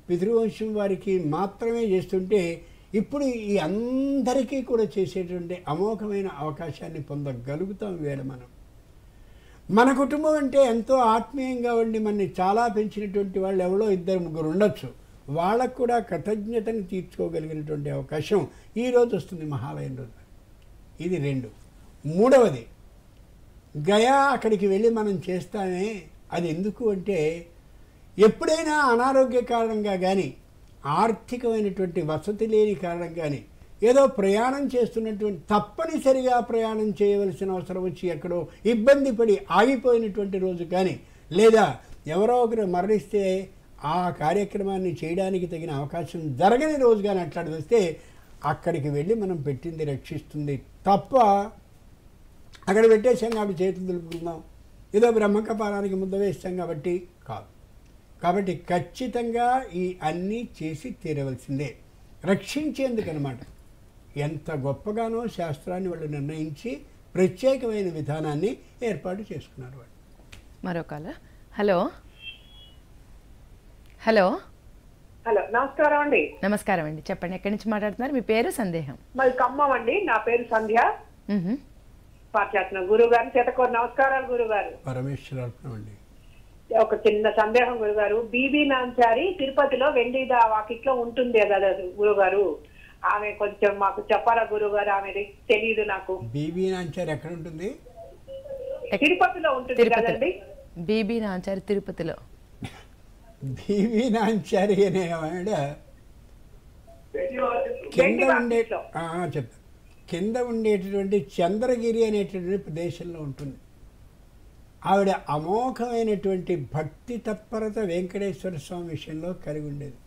పితృవంశం వారికి మాత్రమే చేస్తుంటే ఇప్పుడు ఈ అందరికీ కూడా చేసేటువంటి అమోఘమైన అవకాశాన్ని పొందగలుగుతాం వేళ మనం. మన కుటుంబం అంటే ఎంతో ఆత్మీయంగా ఉండి మనని చాలా పెంచినటువంటి వాళ్ళు ఎవరో 2-3 ఉండొచ్చు. వాళ్ళకు కూడా కృతజ్ఞతను తీర్చుకోగలిగినటువంటి అవకాశం ఈరోజు వస్తుంది, మహాలయం రోజు. ఇది 2. 3వది గయా, అక్కడికి వెళ్ళి మనం చేస్తామే. అది ఎందుకు అంటే ఎప్పుడైనా అనారోగ్య కారణంగా కానీ, ఆర్థికమైనటువంటి వసతి లేని కారణం కానీ, ఏదో ప్రయాణం చేస్తున్నటువంటి తప్పనిసరిగా ప్రయాణం చేయవలసిన అవసరం వచ్చి ఎక్కడో ఇబ్బంది పడి ఆగిపోయినటువంటి రోజు కానీ, లేదా ఎవరో ఒకరు మరణిస్తే ఆ కార్యక్రమాన్ని చేయడానికి తగిన అవకాశం జరగని రోజు కానీ అట్లాంటి వస్తే అక్కడికి వెళ్ళి మనం పెట్టింది రక్షిస్తుంది తప్ప అక్కడ పెట్టేసాం కాబట్టి చేతులు దులుపుకుందాం, ఏదో బ్రహ్మకపాలానికి ముద్ద వేస్తాం కాబట్టి కాదు. కాబట్టి ఖచ్చితంగా ఈ అన్నీ చేసి తీరవలసిందే, రక్షించేందుకనమాట. ఎంత గొప్పగానో శాస్త్రాన్ని వాళ్ళు నిర్ణయించి ప్రత్యేకమైన విధానాన్ని ఏర్పాటు చేసుకున్నారు వాళ్ళు. మరో కాల. హలో హలో హలో, నమస్కారం అండి. నమస్కారం అండి, చెప్పండి. ఎక్కడి నుంచి మాట్లాడుతున్నారు? మీ పేరు, సందేహం. మరి ఖమ్మం అండి. నా పేరు సంధ్య. పాఠశాల గురువు గారు చేతకోరు నమస్కారాలు గురుగారు. పరమేశ్వరార్పణం అండి. ఒక చిన్న సందేహం గురుగారు. బీబీ నాంచారి తిరుపతిలో వెండి వాకిట్లో ఉంటుంది కదా గురుగారు, ఆమె కొంచెం మాకు చెప్పారా గురుగారు? ఆమె తెలియదు నాకు. బీబీ నాంచారి ఎక్కడ ఉంటుంది? తిరుపతిలో ఉంటుంది కదండి. బీబీ నాంచారి తిరుపతిలో. బీబీ నాంచారి అనే ఆవిడ కింద ఉండే చెప్తా, కింద ఉండేటటువంటి చంద్రగిరి అనేటటువంటి ప్రదేశంలో ఉంటుంది. ఆవిడ అమోఘమైనటువంటి భక్తి తత్పరత వెంకటేశ్వర స్వామి విషయంలో కలిగి ఉండేది.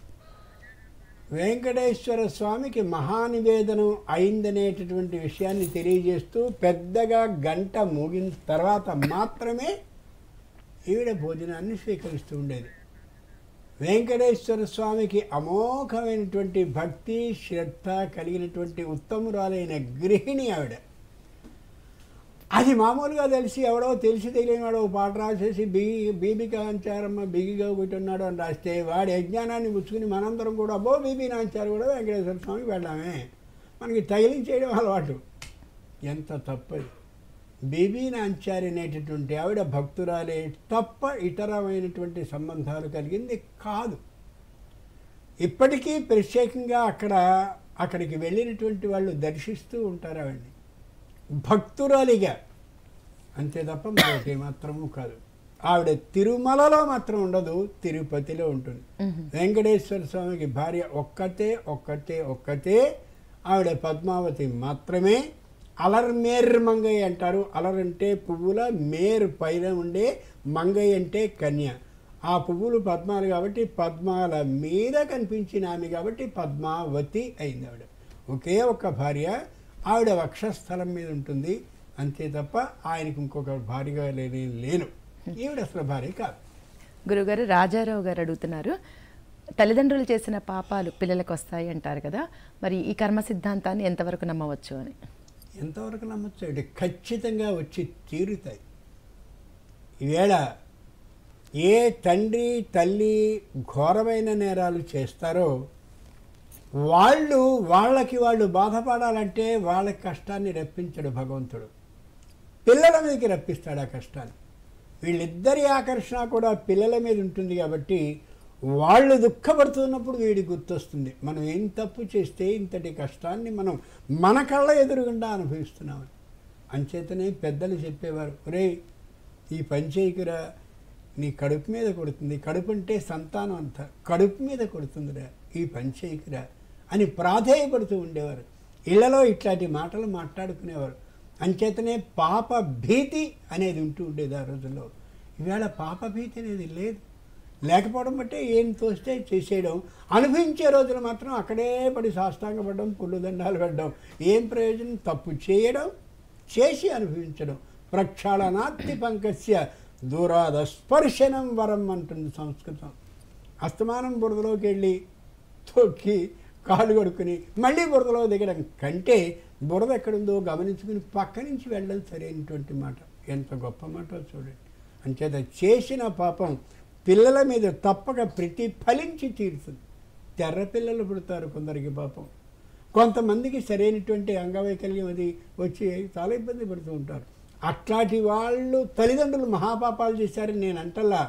వెంకటేశ్వర స్వామికి మహానివేదనం అయిందనేటటువంటి విషయాన్ని తెలియజేస్తూ పెద్దగా గంట మోగిన తర్వాత మాత్రమే ఈవిడ భోజనాన్ని స్వీకరిస్తూ ఉండేది. వెంకటేశ్వర స్వామికి అమోఘమైనటువంటి భక్తి శ్రద్ధ కలిగినటువంటి ఉత్తమురాలైన గృహిణి ఆవిడ. అది మామూలుగా తెలిసి తెలియని వాడు పాట రాసేసి బీబీ నాంచారమ్మ బిగిగా ఒకటి ఉన్నాడు అని రాస్తే వాడి అజ్ఞానాన్ని పుచ్చుకుని మనందరం కూడా అబ్బో బీబీ నాంచారు కూడా వెంకటేశ్వర స్వామికి వెళ్ళామే, మనకి తగిలించేయడం అలవాటు. ఎంత తప్పది. బీబీ నాంచారి అనేటటువంటి ఆవిడ భక్తురాలే తప్ప ఇతరమైనటువంటి సంబంధాలు కలిగింది కాదు. ఇప్పటికీ ప్రత్యేకంగా అక్కడికి వెళ్ళినటువంటి వాళ్ళు దర్శిస్తూ ఉంటారు ఆవిడ్ని భక్తురాలిగా, అంతే తప్ప మరొకటి మాత్రము కాదు. ఆవిడ తిరుమలలో మాత్రం ఉండదు, తిరుపతిలో ఉంటుంది. వెంకటేశ్వర స్వామికి భార్య ఒక్కతే ఆవిడ పద్మావతి మాత్రమే. అలర్మేర్ మంగయ్య అంటారు. అలర్ అంటే పువ్వుల, మేర్ పైన ఉండే, మంగయ్య అంటే కన్య. ఆ పువ్వులు పద్మాలు కాబట్టి పద్మాల మీద కనిపించిన ఆమె కాబట్టి పద్మావతి అయింది ఆవిడ. ఒకే ఒక్క భార్య, ఆవిడ వక్షస్థలం మీద ఉంటుంది అంతే తప్ప ఆయనకు ఇంకొక భార్యగా లేను. ఈవిడ అసలు భార్య కాదు. గురుగారు రాజారావు గారు అడుగుతున్నారు, తల్లిదండ్రులు చేసిన పాపాలు పిల్లలకు వస్తాయి అంటారు కదా, మరి ఈ కర్మ సిద్ధాంతాన్ని ఎంతవరకు నమ్మవచ్చు అని? ఎంతవరకు నమ్మచ్చు అంటే ఖచ్చితంగా వచ్చి తీరుతాయి. ఈవేళ ఏ తండ్రి తల్లి ఘోరమైన నేరాలు చేస్తారో వాళ్ళు బాధపడాలంటే వాళ్ళకి కష్టాన్ని రప్పించడు భగవంతుడు, పిల్లల మీదకి రప్పిస్తాడు ఆ కష్టాన్ని. వీళ్ళిద్దరి ఆకర్షణ కూడా పిల్లల మీద ఉంటుంది కాబట్టి వాళ్ళు దుఃఖపడుతున్నప్పుడు వీడి గుర్తొస్తుంది, మనం ఏం తప్పు చేస్తే ఇంతటి కష్టాన్ని మనం మన కళ్ళ ఎదురుగుండా అనుభవిస్తున్నామని. అంచేతనే పెద్దలు చెప్పేవారు, ఒరే ఈ పంచేయికురా, నీ కడుపు మీద కొడుతుంది, కడుపు అంటే సంతానం అంతా, కడుపు మీద కొడుతుందిరా ఈ పంచేయికురా అని ప్రాధేయపడుతూ ఉండేవారు. ఇళ్లలో ఇట్లాంటి మాటలు మాట్లాడుకునేవారు. అంచేతనే పాప భీతి అనేది ఉంటూ ఉండేది ఆ రోజుల్లో. ఈవేళ పాప భీతి అనేది లేకపోవడం బట్టే ఏం తోస్తే చేసేయడం, అనుభవించే రోజులు మాత్రం అక్కడే పడి సాష్టాంగపడడం, పుల్లు దండాలు పెట్టడం. ఏం ప్రయోజనం? తప్పు చేయడం, చేసి అనుభవించడం. ప్రక్షాళనాత్తి పంకస్య దూరాద స్పర్శనం వరం అంటుంది సంస్కృతం. అస్తమానం బురదలోకి వెళ్ళి తొక్కి కాళ్ళు కడుక్కుని మళ్ళీ బురదలో దిగడం కంటే బురద ఎక్కడుందో గమనించుకుని పక్క నుంచి వెళ్ళడం సరైనటువంటి మాట. ఎంత గొప్ప మాట చూడండి. అంచేత చేసిన పాపం పిల్లల మీద తప్పక ప్రతిఫలించి తీరుతుంది. తెర్ర పిల్లలు పుడతారు కొందరికి పాపం, కొంతమందికి సరైనటువంటి అంగవైకల్యం అది వచ్చి చాలా ఇబ్బంది పడుతూ ఉంటారు. అట్లాంటి వాళ్ళు తల్లిదండ్రులు మహాపాపాలు చేశారని నేను అంటల్లా,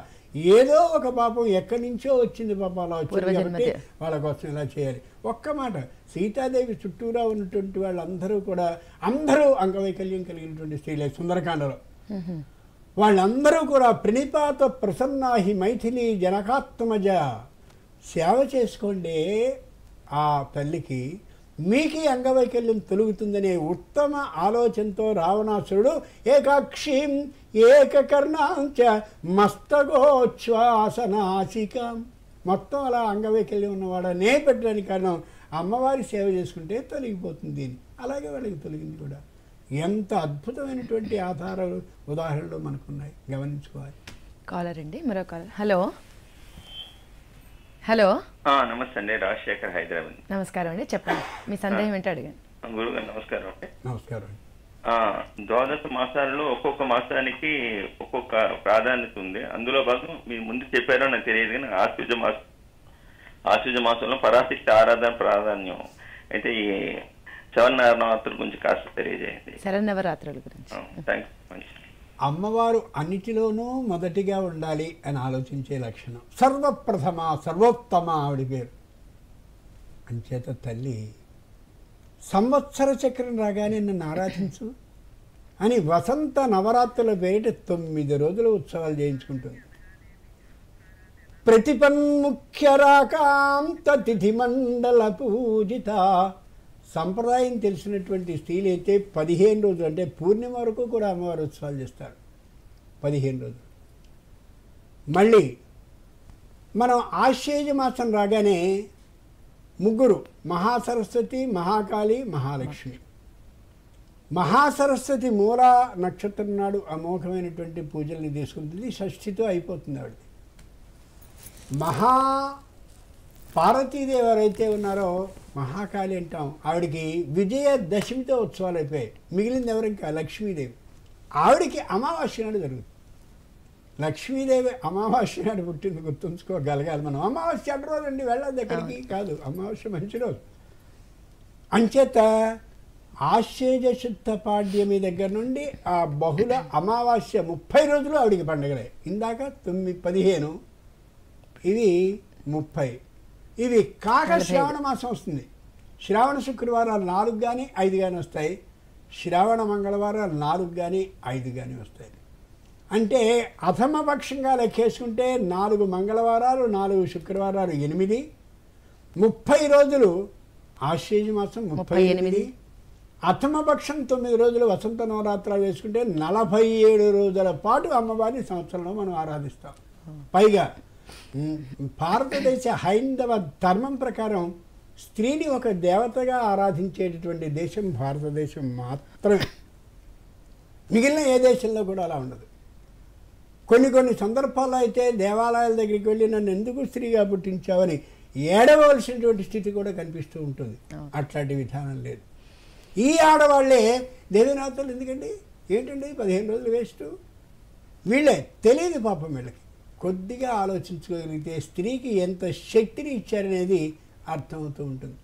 ఏదో ఒక పాపం ఎక్కడి నుంచో వచ్చింది పాపం, అలా వచ్చింది కాబట్టి వాళ్ళ కోసం ఇలా చేయాలి. ఒక్క మాట, సీతాదేవి చుట్టూరా ఉన్నటువంటి వాళ్ళందరూ కూడా అందరూ అంగవైకల్యం కలిగినటువంటి స్త్రీలే. సుందరకాండలో వాళ్ళందరూ కూడా ప్రణిపాత ప్రసన్నాహి మైథిలి జనకాత్మజ, సేవ చేసుకోండి ఆ తల్లికి, మీకీ అంగవైకల్యం తొలుగుతుందనే ఉత్తమ ఆలోచనతో రావణాసురుడు ఏకాక్షీం ఏకకర్ణాంచ మస్తగోచ్ఛ్వాసనాసికం, మొత్తం అలా అంగవైకల్యం ఉన్నవాడనే పెట్టడానికి కారణం అమ్మవారి సేవ చేసుకుంటే తొలగిపోతుంది. అలాగే వాళ్ళకి తొలగింది కూడా. ఎంత అద్భుతమైనటువంటి ఆధారాలు ఉదాహరణలు మనకున్నాయి, గమనించుకోవాలి. కాలర్ అండి, మరో కాలర్. హలో హలో నమస్తే అండి, రాజశేఖర్, హైదరాబాద్. నమస్కారం అండి, చెప్పండి మీ సందేహం ఏంటో అడిగాను. గురుగారు నమస్కారం అండి. నమస్కారం. ద్వాదశ మాసాలలో ఒక్కొక్క మాసానికి ఒక్కొక్క ప్రాధాన్యత ఉంది. అందులో భాగం మీరు ముందు చెప్పారో నాకు తెలియదు కానీ ఆశ్వజ మాసంలో పరాశక్తి ఆరాధన ప్రాధాన్యం అయితే ఈ శరన్నవరాత్రుల గురించి కాస్త తెలియజేయండి. శరన్నవరాత్రుల గురించి. అమ్మవారు అన్నిటిలోనూ మొదటిగా ఉండాలి అని ఆలోచించే లక్షణం. సర్వప్రథమ సర్వోత్తమ ఆవిడ పేరు. అంచేత తల్లి సంవత్సర చక్రం రాగానే నన్ను ఆరాధించు అని వసంత నవరాత్రుల పేరిట 9 రోజుల ఉత్సవాలు చేయించుకుంటుంది. ప్రతిపన్ముఖ్య రాకాంత తిథి మండల పూజిత. సంప్రదాయం తెలిసినటువంటి స్త్రీలు అయితే 15 రోజులు అంటే పూర్ణిమ వరకు కూడా అమ్మవారి ఉత్సవాలు చేస్తారు. 15 రోజులు. మళ్ళీ మనం ఆశ్వేజ మాసం రాగానే ముగ్గురు, మహాసరస్వతి, మహాకాళి, మహాలక్ష్మి. మహాసరస్వతి మూల నక్షత్రం నాడు అమోఘమైనటువంటి పూజల్ని తీసుకుంటుంది. షష్ఠితో అయిపోతుంది ఆవిడది. పార్వతీదేవి ఎవరైతే ఉన్నారో మహాకాళి అంటాం, ఆవిడికి విజయదశమితో ఉత్సవాలు అయిపోయాయి. మిగిలింది ఎవరు? ఇంకా లక్ష్మీదేవి. ఆవిడికి అమావాస్య నాడు జరుగుతుంది. లక్ష్మీదేవి అమావాస్య నాడు పుట్టింది, గుర్తుంచుకోగలగాలి మనం. అమావాస్య అడ్డ రోజు అండి, వెళ్ళదు ఎక్కడికి కాదు, అమావాస్య మంచి రోజు. అంచేత ఆశ్వేజ శుద్ధ పాడ్యమి దగ్గర నుండి ఆ బహుళ అమావాస్య 30 రోజులు ఆవిడికి పండుగలే. ఇందాక 9, 15, ఇవి 30. ఇవి కాక శ్రావణ మాసం వస్తుంది. శ్రావణ శుక్రవారాలు 4 కానీ 5 కానీ వస్తాయి. శ్రావణ మంగళవారాలు 4 కానీ 5 కానీ వస్తాయి. అంటే అధమపక్షంగా లెక్కేసుకుంటే 4 మంగళవారాలు 4 శుక్రవారాలు 8, 30 రోజులు ఆశ్వేజ మాసం 38, అథమపక్షం 9 రోజులు వసంత నవరాత్రాలు వేసుకుంటే 47 రోజుల పాటు అమ్మవారిని సంవత్సరంలో మనం ఆరాధిస్తాం. పైగా భారతదేశ హైందవ ధర్మం ప్రకారం స్త్రీని ఒక దేవతగా ఆరాధించేటటువంటి దేశం భారతదేశం మాత్రమే. మిగిలిన ఏ దేశంలో కూడా అలా ఉండదు. కొన్ని సందర్భాల్లో అయితే దేవాలయాల దగ్గరికి వెళ్ళి నన్ను ఎందుకు స్త్రీగా పుట్టించావని ఏడవలసినటువంటి స్థితి కూడా కనిపిస్తూ ఉంటుంది. అట్లాంటి విధానం లేదు. ఈ ఆడవాళ్లే దేవనాథులు ఎందుకండి, ఏంటండి 15 రోజులు వేస్ట్. వీళ్ళే తెలియదు పాపం. వీళ్ళకి కొద్దిగా ఆలోచించుకోగలిగితే స్త్రీకి ఎంత శక్తిని ఇచ్చారనేది అర్థమవుతూ ఉంటుంది.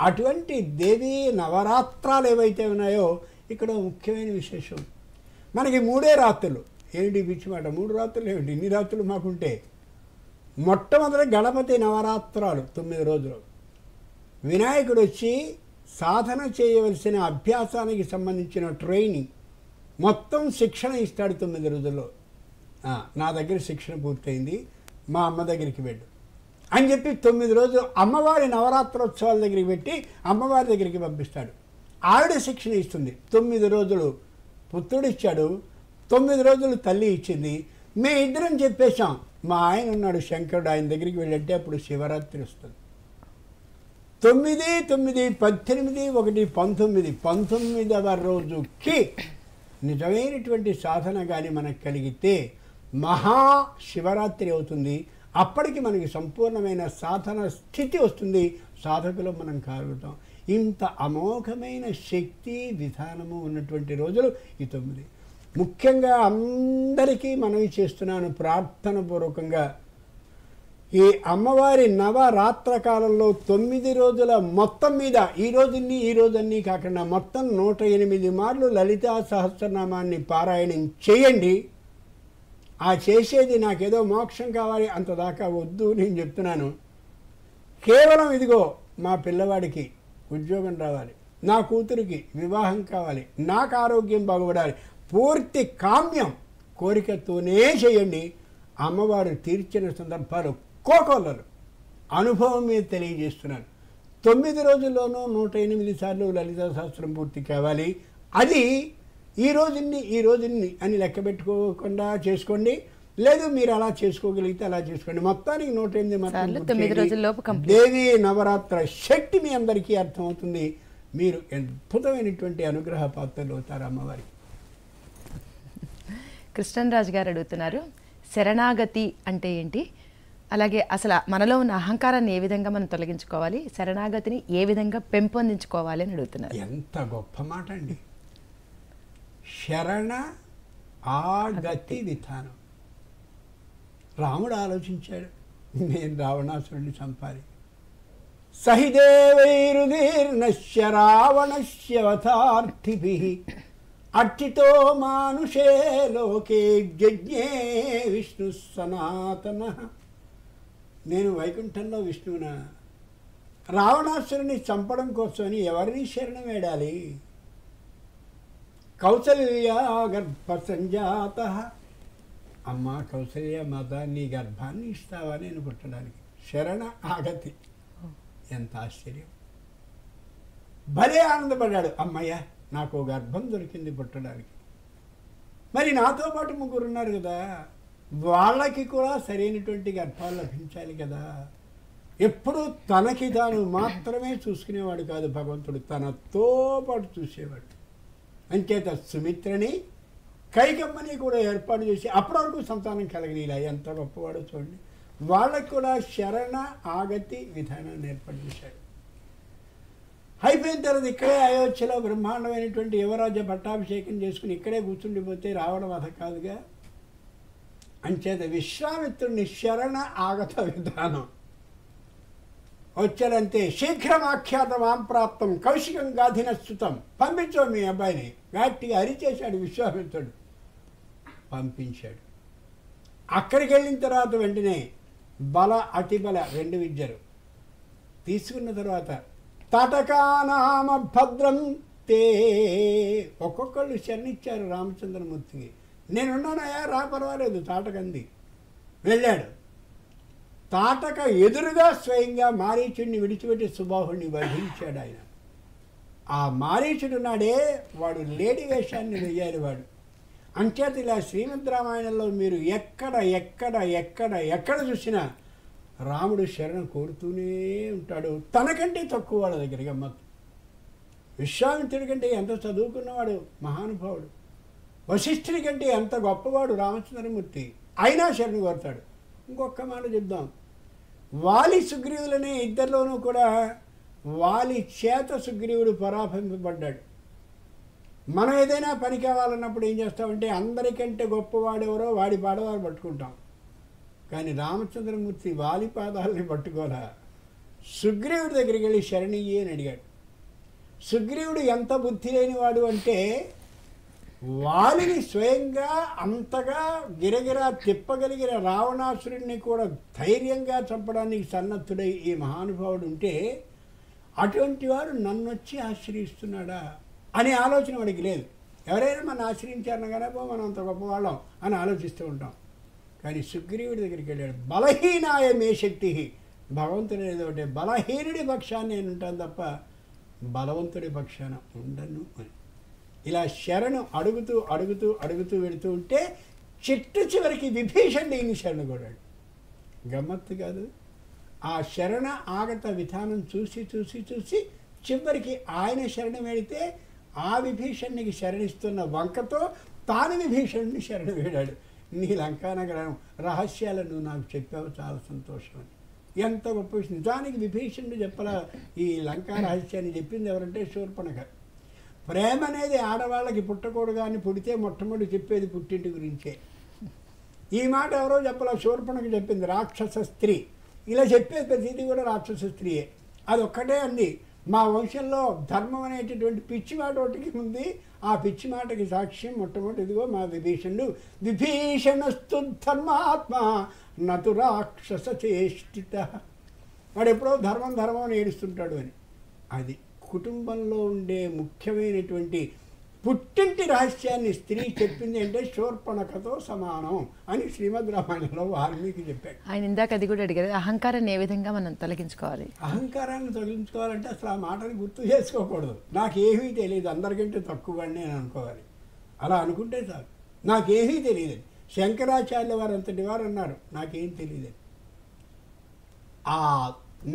అటువంటి దేవీ నవరాత్రాలు ఏవైతే ఉన్నాయో ఇక్కడ ముఖ్యమైన విశేషం. మనకి 3 రాత్రులు. ఏమిటి పిచ్చి మాట, 3 రాత్రులు ఏమిటి, ఇన్ని రాత్రులు మాకుంటే. మొట్టమొదటి గణపతి నవరాత్రాలు 9 రోజులు. వినాయకుడు వచ్చి సాధన చేయవలసిన అభ్యాసానికి సంబంధించిన ట్రైనింగ్ మొత్తం శిక్షణ ఇస్తాడు 9 రోజుల్లో. నా దగ్గర శిక్షణ పూర్తయింది, మా అమ్మ దగ్గరికి వెళ్ళు అని చెప్పి 9 రోజులు అమ్మవారి నవరాత్రోత్సవాల దగ్గరికి పెట్టి అమ్మవారి దగ్గరికి పంపిస్తాడు. ఆవిడ శిక్షణ ఇస్తుంది. 9 రోజులు పుత్రుడు ఇచ్చాడు, 9 రోజులు తల్లి ఇచ్చింది. మేము ఇద్దరం చెప్పేశాం, మా ఆయన ఉన్నాడు శంకరుడు, ఆయన దగ్గరికి వెళ్ళంటే అప్పుడు శివరాత్రి వస్తుంది. 9, 9, 18, 1, 19, 19వ రోజుకి నిజమైనటువంటి సాధన కానీ మనకు కలిగితే మహాశివరాత్రి అవుతుంది. అప్పటికి మనకి సంపూర్ణమైన సాధన స్థితి వస్తుంది. సాధకులు మనం కాగలుగుతాం. ఇంత అమోఘమైన శక్తి విధానము ఉన్నటువంటి రోజులు ఈ 9. ముఖ్యంగా అందరికీ మనవి చేస్తున్నాను ప్రార్థన పూర్వకంగా, ఈ అమ్మవారి నవరాత్ర కాలంలో 9 రోజుల మొత్తం మీద ఈ రోజన్నీ కాకుండా మొత్తం 108 మార్లు లలితా సహస్రనామాన్ని పారాయణం చేయండి. ఆ చేసేది నాకేదో మోక్షం కావాలి అంతదాకా వద్దు. నేను చెప్తున్నాను, కేవలం ఇదిగో మా పిల్లవాడికి ఉద్యోగం రావాలి, నా కూతురికి వివాహం కావాలి, నాకు ఆరోగ్యం బాగుపడాలి, పూర్తి కామ్యం కోరికతోనే చేయండి. అమ్మవారు తీర్చిన సందర్భాలు కోకొల్లలు. అనుభవం మీద తెలియజేస్తున్నాను. 9 రోజుల్లోనూ 108 సార్లు లలితా సహస్రం పూర్తి కావాలి. అది ఈ రోజుని అని లెక్క పెట్టుకోకుండా చేసుకోండి. లేదు మీరు అలా చేసుకోగలిగితే అలా చేసుకోండి. మొత్తానికి 108 రోజుల్లోపు దేవీ నవరాత్ర శక్తి మీ అందరికీ అర్థమవుతుంది. మీరు అద్భుతమైనటువంటి అనుగ్రహ పాత్రలు అవుతారు అమ్మవారికి. కృష్ణరాజు గారు అడుగుతున్నారు, శరణాగతి అంటే ఏంటి, అలాగే అసలు మనలో ఉన్న అహంకారాన్ని ఏ విధంగా మనం తొలగించుకోవాలి, శరణాగతిని ఏ విధంగా పెంపొందించుకోవాలి అని అడుగుతున్నారు. ఎంత గొప్ప మాట అండి. శరణ ఆగతి విధానం. రాముడు ఆలోచించాడు, నేను రావణాసురుడిని చంపాలి. సహిదేవైరుదీర్ణశ్య రావణస్య వతార్థిభిః అర్చితో మానుషే లోకే యజ్ఞే విష్ణు సనాతనః. నేను వైకుంఠంలో విష్ణువున రావణాసురుని చంపడం కోసమని ఎవరిని శరణం వేడాలి? కౌసల్యా గర్భ సంజాత. అమ్మ కౌసల్య మాత, నీ గర్భాన్ని ఇస్తావా నేను పుట్టడానికి? శరణ ఆగతి. ఎంత ఆశ్చర్యం. భలే ఆనందపడ్డాడు, అమ్మయ్య నాకు గర్భం దొరికింది పుట్టడానికి. మరి నాతో పాటు 3 ఉన్నారు కదా, వాళ్ళకి కూడా సరైనటువంటి గర్భాలు లభించాలి కదా. ఎప్పుడూ తనకి తాను మాత్రమే చూసుకునేవాడు కాదు భగవంతుడు, తనతో పాటు చూసేవాడు. అంచేత సుమిత్రని కైకమ్మని కూడా ఏర్పాటు చేసి అప్పటి వరకు సంతానం కలగనీలా. ఎంత గొప్పవాడో చూడండి. వాళ్ళకి కూడా శరణ ఆగతి విధానాన్ని ఏర్పాటు చేశాడు. అయిపోయిన తర్వాత ఇక్కడే అయోధ్యలో బ్రహ్మాండమైనటువంటి యువరాజ్య పట్టాభిషేకం చేసుకుని ఇక్కడే కూర్చుండిపోతే రావడం అథ కాదుగా. అంచేత విశ్వామిత్రుడిని శరణ ఆగత విధానం వచ్చాడంతే. శీఘ్రం ఆఖ్యాతం ప్రాప్తం కౌశికం గాధినస్తుతం, పంపించాడు మీ అబ్బాయిని. గట్టిగా అరిచేశాడు విశ్వామిత్రుడు, పంపించాడు. అక్కడికి వెళ్ళిన తర్వాత వెంటనే బల అతిబల 2 విద్యలు తీసుకున్న తర్వాత తటకానామ భద్రం తే, ఒక్కొక్కళ్ళు శరణిచ్చారు రామచంద్రమూర్తికి. నేనున్నానయా, రా, పర్వాలేదు, తాటకంది. వెళ్ళాడు. తాటక ఎదురుగా స్వయంగా మారీచుడిని విడిచిపెట్టి సుబాహుడిని వధించాడు ఆయన. ఆ మారీచుడు నాడే వాడు లేడి వేషాన్ని వెయ్యాలి వాడు. అంచేత ఇలా శ్రీమద్ రామాయణంలో మీరు ఎక్కడ ఎక్కడ ఎక్కడ ఎక్కడ చూసినా రాముడు శరణ కోరుతూనే ఉంటాడు. తనకంటే తక్కువ వాళ్ళ దగ్గర గమ్మత్తు. విశ్వామిత్రుడి కంటే ఎంత చదువుకున్నవాడు మహానుభావుడు, వశిష్ఠుడి కంటే ఎంత గొప్పవాడు రామచంద్రమూర్తి, అయినా శరణు కోరుతాడు. ఇంకొక మాట చెప్దాం, వాలి సుగ్రీవులనే ఇద్దరిలోనూ కూడా వాలి చేత సుగ్రీవుడు పరాభింపబడ్డాడు. మనం ఏదైనా పని కావాలన్నప్పుడు ఏం చేస్తామంటే అందరికంటే గొప్పవాడెవరో వాడి పాడవారు పట్టుకుంటాం. కానీ రామచంద్రమూర్తి వాలి పాదాలని పట్టుకోరా, సుగ్రీవుడి దగ్గరికి వెళ్ళి శరణియ్యి అని అడిగాడు. సుగ్రీవుడు ఎంత బుద్ధి లేనివాడు అంటే వాలిని స్వయంగా అంతగా గిరగిరా తిప్పగలిగిన రావణాసురుడిని కూడా ధైర్యంగా చంపడానికి సన్నద్ధుడై ఈ మహానుభావుడు ఉంటే అటువంటి వాడు నన్నొచ్చి ఆశ్రయిస్తున్నాడా అనే ఆలోచన వాడికి లేదు. ఎవరైనా మనం ఆశ్రయించారని కానీ మనం అంత గొప్పవాళ్ళం అని ఆలోచిస్తూ ఉంటాం. కానీ సుగ్రీవుడి దగ్గరికి వెళ్ళాడు. బలహీనాయ మే శక్తి, భగవంతుడు ఏదో ఒకటి బలహీనుడి పక్షాన్ని నేను ఉంటాను తప్ప బలవంతుడి పక్షాన ఉండను అని. ఇలా శరణు అడుగుతూ అడుగుతూ అడుగుతూ వెళుతూ ఉంటే చివరికి విభీషణుడిని శరణు కోరాడు. గమ్మత్తు కాదు. ఆ శరణ ఆగత విధానం చూసి చూసి చూసి చివరికి ఆయన శరణ వెళితే ఆ విభీషణునికి శరణిస్తున్న వంకతో తాను విభీషణుని శరణ వేడాడు. నీ లంకానగరం రహస్యాలను నాకు చెప్పావు, చాలా సంతోషం అని. ఎంత గొప్ప విషయం. నిజానికి విభీషణుడు చెప్పలా ఈ లంకా రహస్యాన్ని చెప్పింది ఎవరంటే శూర్పణఖ. ప్రేమ అనేది ఆడవాళ్ళకి పుట్టకూడదు కానీ పుడితే మొట్టమొదటి చెప్పేది పుట్టింటి గురించే. ఈ మాట ఎవరో చెప్పలా, శూర్పణఖ చెప్పింది. రాక్షస స్త్రీ ఇలా చెప్పేది ప్రతిదీ కూడా రాక్షస స్త్రీయే. అది ఒక్కటే అంది, మా వంశంలో ధర్మం అనేటటువంటి పిచ్చి మాట ఒకటికి ఉంది. ఆ పిచ్చి మాటకి సాక్ష్యం మొట్టమొదటి ఇదిగో మా విభీషణుడు. విభీషణస్తు ధర్మాత్మ నతు రాక్షస చేష్టిత. వాడు ఎప్పుడో ధర్మం ధర్మం అని ఏడుస్తుంటాడు అని. అది కుటుంబంలో ఉండే ముఖ్యమైనటువంటి పుట్టింటి రహస్యాన్ని స్త్రీ చెప్పింది అంటే శూర్పణఖతో సమానం అని శ్రీమద్ రామాయణంలో వాల్మీకి చెప్పాడు. ఆయన ఇందాక అది కూడా అడిగారు, అహంకారాన్ని ఏ విధంగా మనం తొలగించుకోవాలి? అహంకారాన్ని తొలగించుకోవాలంటే అసలు ఆ మాటని గుర్తు చేసుకోకూడదు. నాకేమీ తెలియదు, అందరికంటే తక్కువని నేను అనుకోవాలి. అలా అనుకుంటే చాలు. నాకేమీ తెలియదు. శంకరాచార్యుల వారు అంతటి వారు అన్నారు నాకేం తెలియదు. ఆ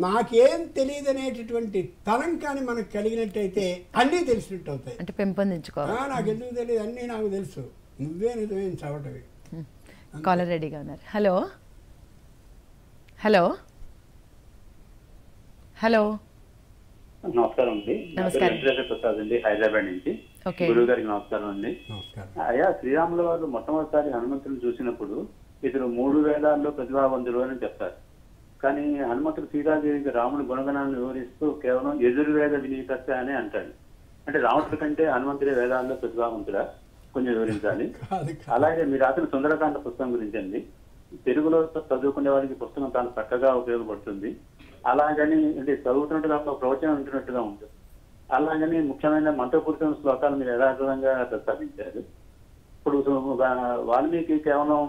నాకేం తెలియదు అనేటటువంటి తలం కానీ మనకు కలిగినట్టయితే అన్నీ తెలిసినట్టు అవుతాయి. అంటే పెంపొందించుకోవాలి. నాకెందుకు తెలియదు, అన్నీ నాకు తెలుసు, నువ్వే నిజమేం చవటవి. కాలర్ రెడీగా ఉన్నారు. హలో హలో హలో నమస్కారం అండి. నమస్కారం. ప్రసాద్ అండి, హైదరాబాద్ నుంచి. గురువు గారికి నమస్కారం అండి. అయ్యా, శ్రీరాముల వారు మొట్టమొదటిసారి హనుమంతుని చూసినప్పుడు ఇతను 3 వేదాల్లో ప్రతిభావంతుడు అని చెప్తారు. కానీ హనుమంతుడు సీతాదేవికి రాముడి గుణగణాలను వివరిస్తూ కేవలం యజుర్వేద వినీకర్త అని అంటాడు. అంటే రాముడి కంటే హనుమంతుడే వేదాల్లో ప్రతిభావంతుడా? కొంచెం వివరించాలి. అలాగే మీరు రాసిన సుందరకాండ పుస్తకం గురించి అండి, తెలుగులో చదువుకునే వారికి పుస్తకం చాలా చక్కగా ఉపయోగపడుతుంది. అలాగని అంటే చదువుతున్నట్టుగా ప్రవచనం ఉంటున్నట్టుగా ఉంటుంది. అలాగని ముఖ్యమైన మంత్రపూరితమైన శ్లోకాలు మీరు యథార్థంగా ప్రస్తావించారు. ఇప్పుడు వాల్మీకి కేవలం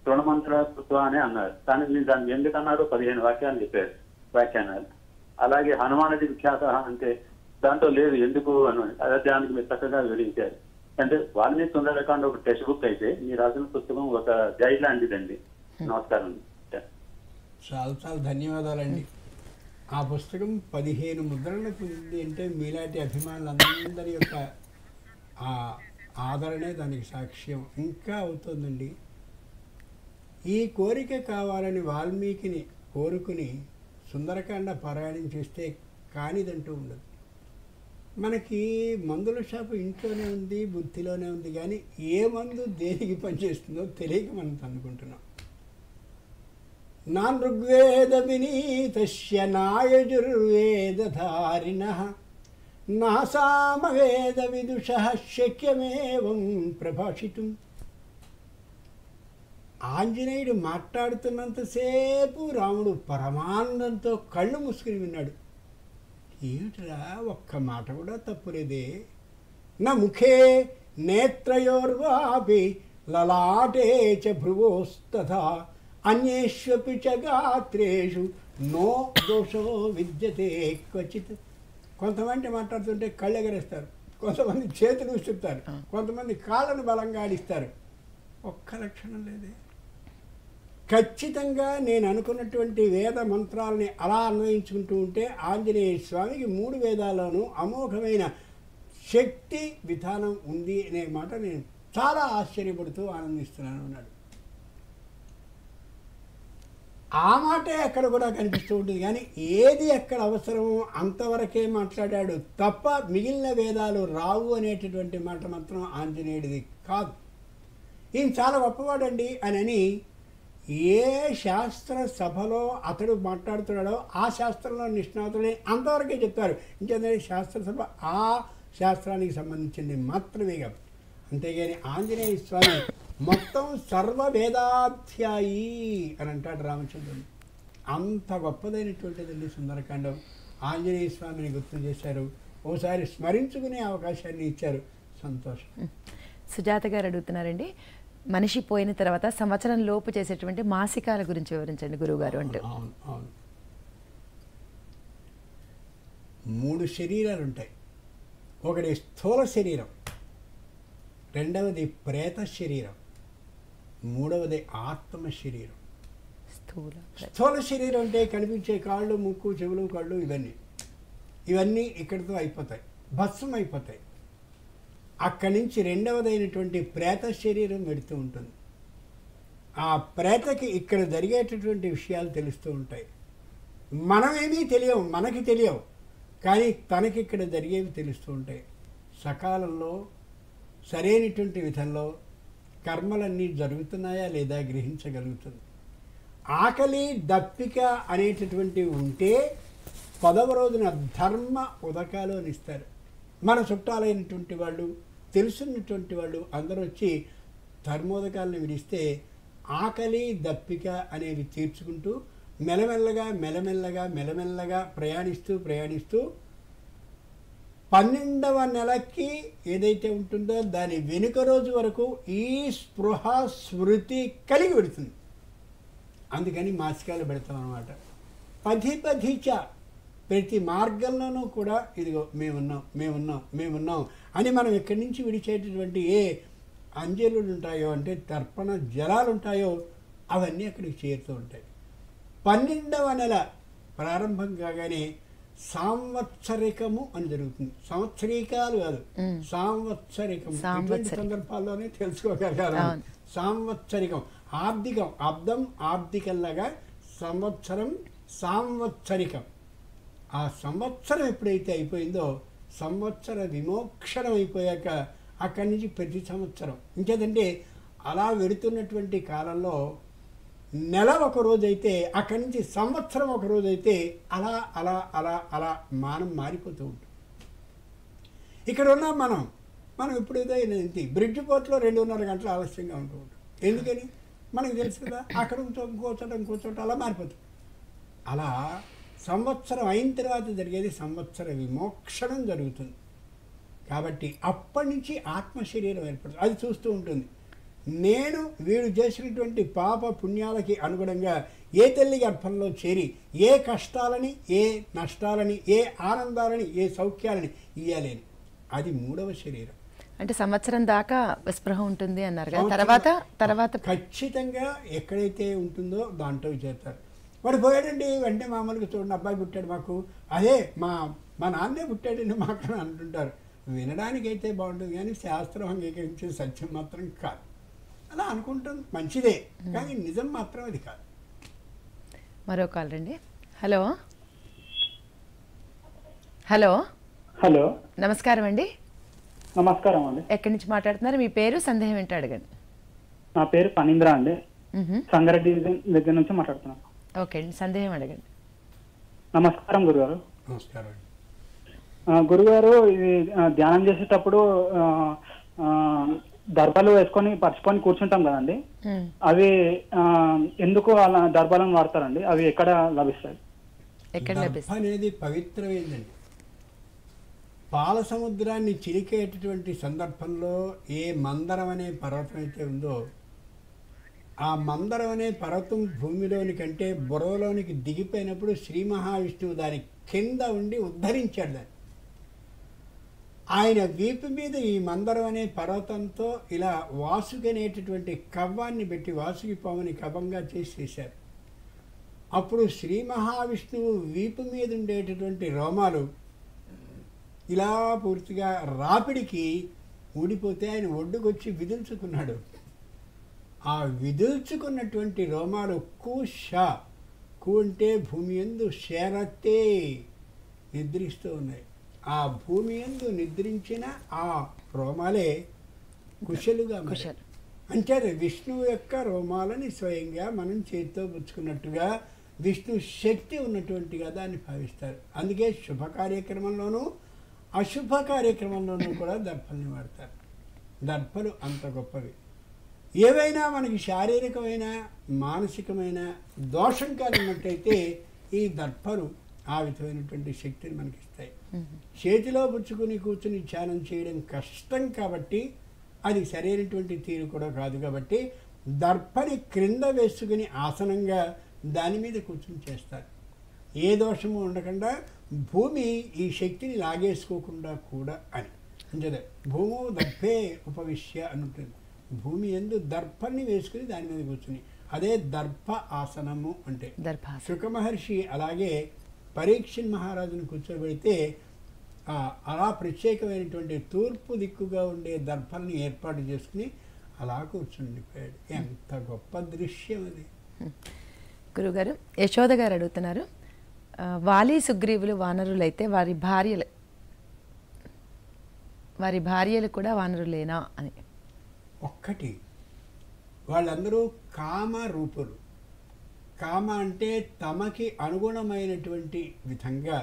తృణమంత్రకృత్వ అని అన్నారు, కానీ మీరు దాన్ని ఎందుకన్నారు 15 వాక్యాలు చెప్పారు, వ్యాఖ్యానాలు. అలాగే హనుమానుడి విఖ్యాత అంటే దాంట్లో లేదు ఎందుకు అని దానికి మీరు చక్కగా వివరించారు. అంటే వాల్మీకి సుందరకాండ ఒక టెక్స్ట్ బుక్ అయితే మీరు రాసిన పుస్తకం ఒక గైడ్ లాంటిదండి. నమస్కారం. చాలా చాలా ధన్యవాదాలండి. ఆ పుస్తకం 15 ముద్రణలకు ఉంది అంటే మీలాంటి అభిమానులందరి యొక్క ఆదరణే దానికి సాక్ష్యం. ఇంకా అవుతుందండి. ఈ కోరిక కావాలని వాల్మీకిని కోరుకుని సుందరకాండ పారాయణం చేస్తే కానిదంటూ ఉండదు. మనకి మందుల షాపు ఇంట్లోనే ఉంది, బుద్ధిలోనే ఉంది, కానీ ఏ మందు దేనికి పనిచేస్తుందో తెలియక మనం అనుకుంటున్నాం. నా ఋగ్వేద వినీతస్య నాయజుర్వేదధారిణః నా సామవేద విదుషః శక్యమేవం ప్రభాషితుం. ఆంజనేయుడు మాట్లాడుతున్నంతసేపు రాముడు పరమానందంతో కళ్ళు మూసుకుని విన్నాడు. ఏమిట్రా, ఒక్క మాట కూడా తప్పులేదే. నా ముఖే నేత్రయోర్వాపి లలాటే చ భ్రువోస్తథా అన్యేష్వపి చ గాత్రేషు నో దోషో విద్యతే క్వచిత్. కొంతమంది మాట్లాడుతుంటే కళ్ళు ఎగరేస్తారు, కొంతమంది చేతులు విసురుతారు, కొంతమంది కాళ్ళను బలంగా ఆడిస్తారు. ఒక్క లక్షణం లేదే. ఖచ్చితంగా నేను అనుకున్నటువంటి వేద మంత్రాలని అలా అన్వయించుకుంటూ ఉంటే ఆంజనేయ స్వామికి 3 వేదాల్లోనూ అమోఘమైన శక్తి విధానం ఉంది అనే మాట నేను చాలా ఆశ్చర్యపడుతూ ఆనందిస్తున్నాను అన్నాడు. ఆ మాటే అక్కడ కూడా కనిపిస్తూ ఉంటుంది, కానీ ఏది ఎక్కడ అవసరమో అంతవరకే మాట్లాడాడు తప్ప మిగిలిన వేదాలు రావు అనేటటువంటి మాట మాత్రం ఆంజనేయుడిది కాదు. ఈయన చాలా గొప్పవాడండి అని ఏ శాస్త్ర సభలో అతడు మాట్లాడుతున్నాడో ఆ శాస్త్రంలో నిష్ణాతులే అంతవరకే చెప్తారు. ఇంకేంటే శాస్త్రసభ ఆ శాస్త్రానికి సంబంధించింది మాత్రమే కాదు. అంతేగాని ఆంజనేయ స్వామి మొత్తం సర్వవేదాధ్యాయి అని అంటాడు రామచంద్రుడు. అంత గొప్పదైనటువంటిదండి సుందరకాండం. ఆంజనేయ స్వామిని గుర్తు చేశారు, ఓసారి స్మరించుకునే అవకాశాన్ని ఇచ్చారు. సంతోషం. సుజాత గారు అడుగుతున్నారండి, మనిషి పోయిన తర్వాత సంవత్సరం లోపు చేసేటువంటి మాసికాల గురించి వివరించండి గురువుగారు అంటూ. అవును అవును, 3 శరీరాలు ఉంటాయి. ఒకటి స్థూల శరీరం, రెండవది ప్రేత శరీరం, మూడవది ఆత్మ శరీరం. స్థూల శరీరం అంటే కనిపించే కాళ్ళు, ముక్కు, చెవులు, కళ్ళు, ఇవన్నీ ఇక్కడితో అయిపోతాయి, భస్మం అయిపోతాయి. అక్కడి నుంచి రెండవదైనటువంటి ప్రేత శరీరం పెడుతూ ఉంటుంది. ఆ ప్రేతకి ఇక్కడ జరిగేటటువంటి విషయాలు తెలుస్తూ ఉంటాయి. మనమేమీ తెలియవు, మనకి తెలియవు, కానీ తనకి ఇక్కడ జరిగేవి తెలుస్తూ ఉంటాయి. సకాలంలో సరైనటువంటి విధంలో కర్మలన్నీ జరుగుతున్నాయా లేదా గ్రహించగలుగుతుంది. ఆకలి దప్పిక అనేటటువంటివి ఉంటే 10వ రోజున ధర్మ ఉదకాలు అని ఇస్తారు. మన చుట్టాలైనటువంటి వాళ్ళు, తెలుసున్నటువంటి వాళ్ళు అందరూ వచ్చి ధర్మోదకాలను విడిస్తే ఆకలి దప్పిక అనేవి తీర్చుకుంటూ మెల్లమెల్లగా మెల్లమెల్లగా మెల్లమెల్లగా ప్రయాణిస్తూ 12వ నెలకి ఏదైతే ఉంటుందో దాని వెనుక రోజు వరకు ఈ స్పృహ స్మృతి కలిగి పెడుతుంది. అందుకని మాసికాలు పెడతాం అన్నమాట. పధిపధిచ, ప్రతి మార్గంలోనూ కూడా ఇదిగో మేమున్నాం అని మనం ఎక్కడి నుంచి విడిచేటటువంటి ఏ అంజలులు ఉంటాయో అంటే తర్పణ జలాలు ఉంటాయో అవన్నీ అక్కడికి చేరుతూ ఉంటాయి. 12వ నెల ప్రారంభం కాగానే సాంవత్సరికము అని జరుగుతుంది. సంవత్సరీకాలు కాదు, సాంవత్సరికము. ఇటువంటి సందర్భాల్లోనే తెలుసుకోగలగాలి. సాంవత్సరికం, ఆబ్దికం, అబ్దం ఆబ్దికల్లాగా సంవత్సరం సాంవత్సరికం. ఆ సంవత్సరం ఎప్పుడైతే అయిపోయిందో సంవత్సర విమోక్షణం అయిపోయాక అక్కడి నుంచి ప్రతి సంవత్సరం ఇంకేదంటే అలా వెళుతున్నటువంటి కాలంలో నెల ఒక రోజైతే అక్కడి నుంచి సంవత్సరం ఒక రోజైతే అలా అలా అలా అలా మానం మారిపోతూ ఉంటుంది. ఇక్కడ ఉన్నాం మనం ఎప్పుడైతే బ్రిడ్జ్ పోర్ట్లో 2.5 గంటలు ఆలస్యంగా ఉంటూ ఉంటాం. ఎందుకని మనకు తెలుసు కదా, అక్కడ ఇంకోచోట అలా మారిపోతుంది. అలా సంవత్సరం అయిన తర్వాత జరిగేది సంవత్సర విమోక్షణం జరుగుతుంది. కాబట్టి అప్పటి నుంచి ఆత్మశరీరం ఏర్పడుతుంది. అది చూస్తూ ఉంటుంది. నేను వీడు చేసినటువంటి పాప పుణ్యాలకి అనుగుణంగా ఏ తల్లి గర్భంలో చేరి ఏ కష్టాలని, ఏ నష్టాలని, ఏ ఆనందాలని, ఏ సౌఖ్యాలని ఇయ్యాలేని అది 3వ శరీరం. అంటే సంవత్సరం దాకా స్పృహ ఉంటుంది అన్నారు కదా, తర్వాత ఖచ్చితంగా ఎక్కడైతే ఉంటుందో దాంట్లో చేస్తారు. వాడు పోయాడండి వెంటనే మామూలుగా చూడండి అబ్బాయి పుట్టాడు మాకు, అదే మా నాన్నే పుట్టాడండి మాకు అని అంటుంటారు. వినడానికైతే బాగుంటుంది కానీ శాస్త్రం అంగీకరించే సత్యం మాత్రం కాదు. అలా అనుకుంటాం మంచిదే, కానీ నిజం మాత్రం అది కాదు. మరో కాల్ రండి. హలో హలో హలో, నమస్కారం అండి. నమస్కారం అండి. ఎక్కడి నుంచి మాట్లాడుతున్నారు? మీ పేరు, సందేహం ఏంటో అడగండి. నా పేరు ఫణీంద్ర అండి, సంగారెడ్డి దగ్గర నుంచి మాట్లాడుతున్నాను. ఓకే అండి, సందేహం అడగండి. నమస్కారం గురుగారు. నమస్కారం. గురుగారు, ఇది ధ్యానం చేసేటప్పుడు దర్భాలు వేసుకొని పరుచుకొని కూర్చుంటాం కదండి, అవి ఎందుకు అలా దర్భాలను వాడతారండి? అవి ఎక్కడ లభిస్తాయి? అనేది పవిత్రమైందండి. పాల సముద్రాన్ని చిలికేటటువంటి సందర్భంలో ఏ మందరం అనే పర్వతం అయితే ఉందో, ఆ మందరం అనే పర్వతం భూమిలోని కంటే బురదలోనికి దిగిపోయినప్పుడు శ్రీ మహావిష్ణువు దాని కింద ఉండి ఉద్ధరించాడు దాన్ని. ఆయన వీపు మీద ఈ మందరం అనే పర్వతంతో ఇలా వాసుకి అనేటటువంటి కవ్వాన్ని పెట్టి వాసుకి పాముని కవ్వంగా చేశారు. అప్పుడు శ్రీ మహావిష్ణువు వీపు మీద ఉండేటటువంటి రోమాలు ఇలా పూర్తిగా రాపిడికి ఊడిపోతే ఆయన ఒడ్డుకొచ్చి విదిల్చుకున్నాడు. ఆ విదిల్చుకున్నటువంటి రోమాలు కుష, కు అంటే భూమి యందు శరతే నిద్రిస్తూ ఉన్నాయి. ఆ భూమి యందు నిద్రించిన ఆ రోమాలే కుశలుగా అంటే విష్ణువు యొక్క రోమాలని స్వయంగా మనం చేతితో పుచ్చుకున్నట్టుగా విష్ణు శక్తి ఉన్నటువంటిగా దాన్ని భావిస్తారు. అందుకే శుభ కార్యక్రమంలోనూ అశుభ కార్యక్రమంలోనూ కూడా దర్భల్ని వాడతారు. దర్భలు అంత గొప్పవి. ఏవైనా మనకి శారీరకమైన మానసికమైన దోషం కలిగినట్టయితే ఈ దర్భలు ఆ విధమైనటువంటి శక్తిని మనకి ఇస్తాయి. చేతిలో పుచ్చుకుని కూర్చుని ధ్యానం చేయడం కష్టం కాబట్టి, అది సరైనటువంటి తీరు కూడా కాదు కాబట్టి దర్భని క్రింద వేసుకుని ఆసనంగా దాని మీద కూర్చుని చేస్తారు. ఏ దోషము ఉండకుండా భూమి ఈ శక్తిని లాగేసుకోకుండా కూడా అని అంటే భూమో దర్భే ఉపవిశ్య అని ఉంటుంది. భూమి యందు దర్భని వేసుకుని దాని మీద కూర్చుని, అదే దర్భ ఆసనము అంటే. శుక మహర్షి అలాగే పరీక్షణ్ మహారాజును కూర్చోబెడితే అలా ప్రత్యేకమైనటువంటి తూర్పు దిక్కుగా ఉండే దర్భల్ని ఏర్పాటు చేసుకుని అలా కూర్చుండిపోయాడు. ఎంత గొప్ప దృశ్యం అది. గురుగారు, యశోద గారు అడుగుతున్నారు, వాలి సుగ్రీవులు వానరులైతే వారి భార్యలు కూడా వానరులేనా అని. ఒక్కటి, వాళ్ళందరూ కామ రూపులు. కామ అంటే తమకి అనుగుణమైనటువంటి విధంగా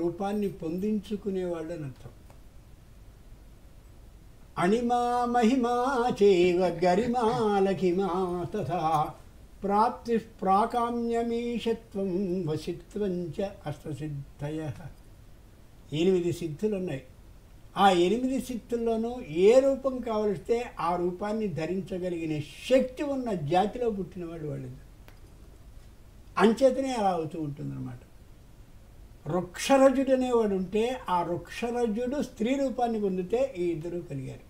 రూపాన్ని పొందించుకునేవాళ్ళు అని అర్థం. అణిమా మహిమా చేవ గరిమా లఘిమా తథా ప్రాప్తి ప్రాకామ్యమీషత్వం వశిత్వంచ అష్టసిద్ధయ. 8 సిద్ధులు ఉన్నాయి. ఆ 8 సిద్ధుల్లోనూ ఏ రూపం కావలిస్తే ఆ రూపాన్ని ధరించగలిగిన శక్తి ఉన్న జాతిలో పుట్టినవాడు వాళ్ళు. అంచేతనే అలా అవుతూ ఉంటుందన్నమాట. వృక్షరజుడు అనేవాడు ఉంటే ఆ వృక్షరజుడు స్త్రీ రూపాన్ని పొందితే ఈ ఇద్దరు కలిగారు.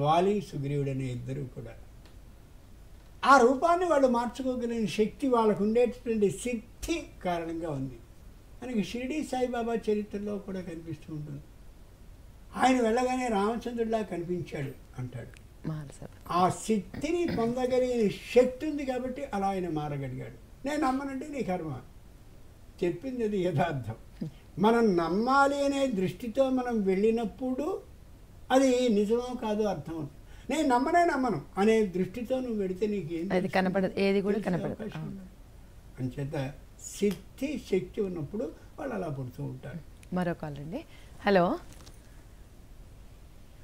వాలి సుగ్రీవుడు అనే ఇద్దరు కూడా ఆ రూపాన్ని వాళ్ళు మార్చుకోగలిగిన శక్తి వాళ్ళకు ఉండేటటువంటి సిద్ధి కారణంగా ఉంది. మనకి షిరిడి సాయిబాబా చరిత్రలో కూడా కనిపిస్తూ ఉంటుంది. ఆయన వెళ్ళగానే రామచంద్రుడిలా కనిపించాడు అంటాడు. ఆ సిద్ధిని పొందగలిగిన శక్తి ఉంది కాబట్టి అలా ఆయన మారగలిగాడు. నేను నమ్మనంటే నీ కర్మ, చెప్పింది అది యథార్థం. మనం నమ్మాలి అనే దృష్టితో మనం వెళ్ళినప్పుడు అది నిజమో కాదో అర్థం అవుతుంది. నేను నమ్మను అనే దృష్టితో నువ్వు వెళితే నీకేం కనపడదు, ఏది కూడా కనపడదు. అంచేత సిద్ధి శక్తి ఉన్నప్పుడు వాళ్ళు అలా పుడుతూ ఉంటారు. మరో కాల్ అండి. హలో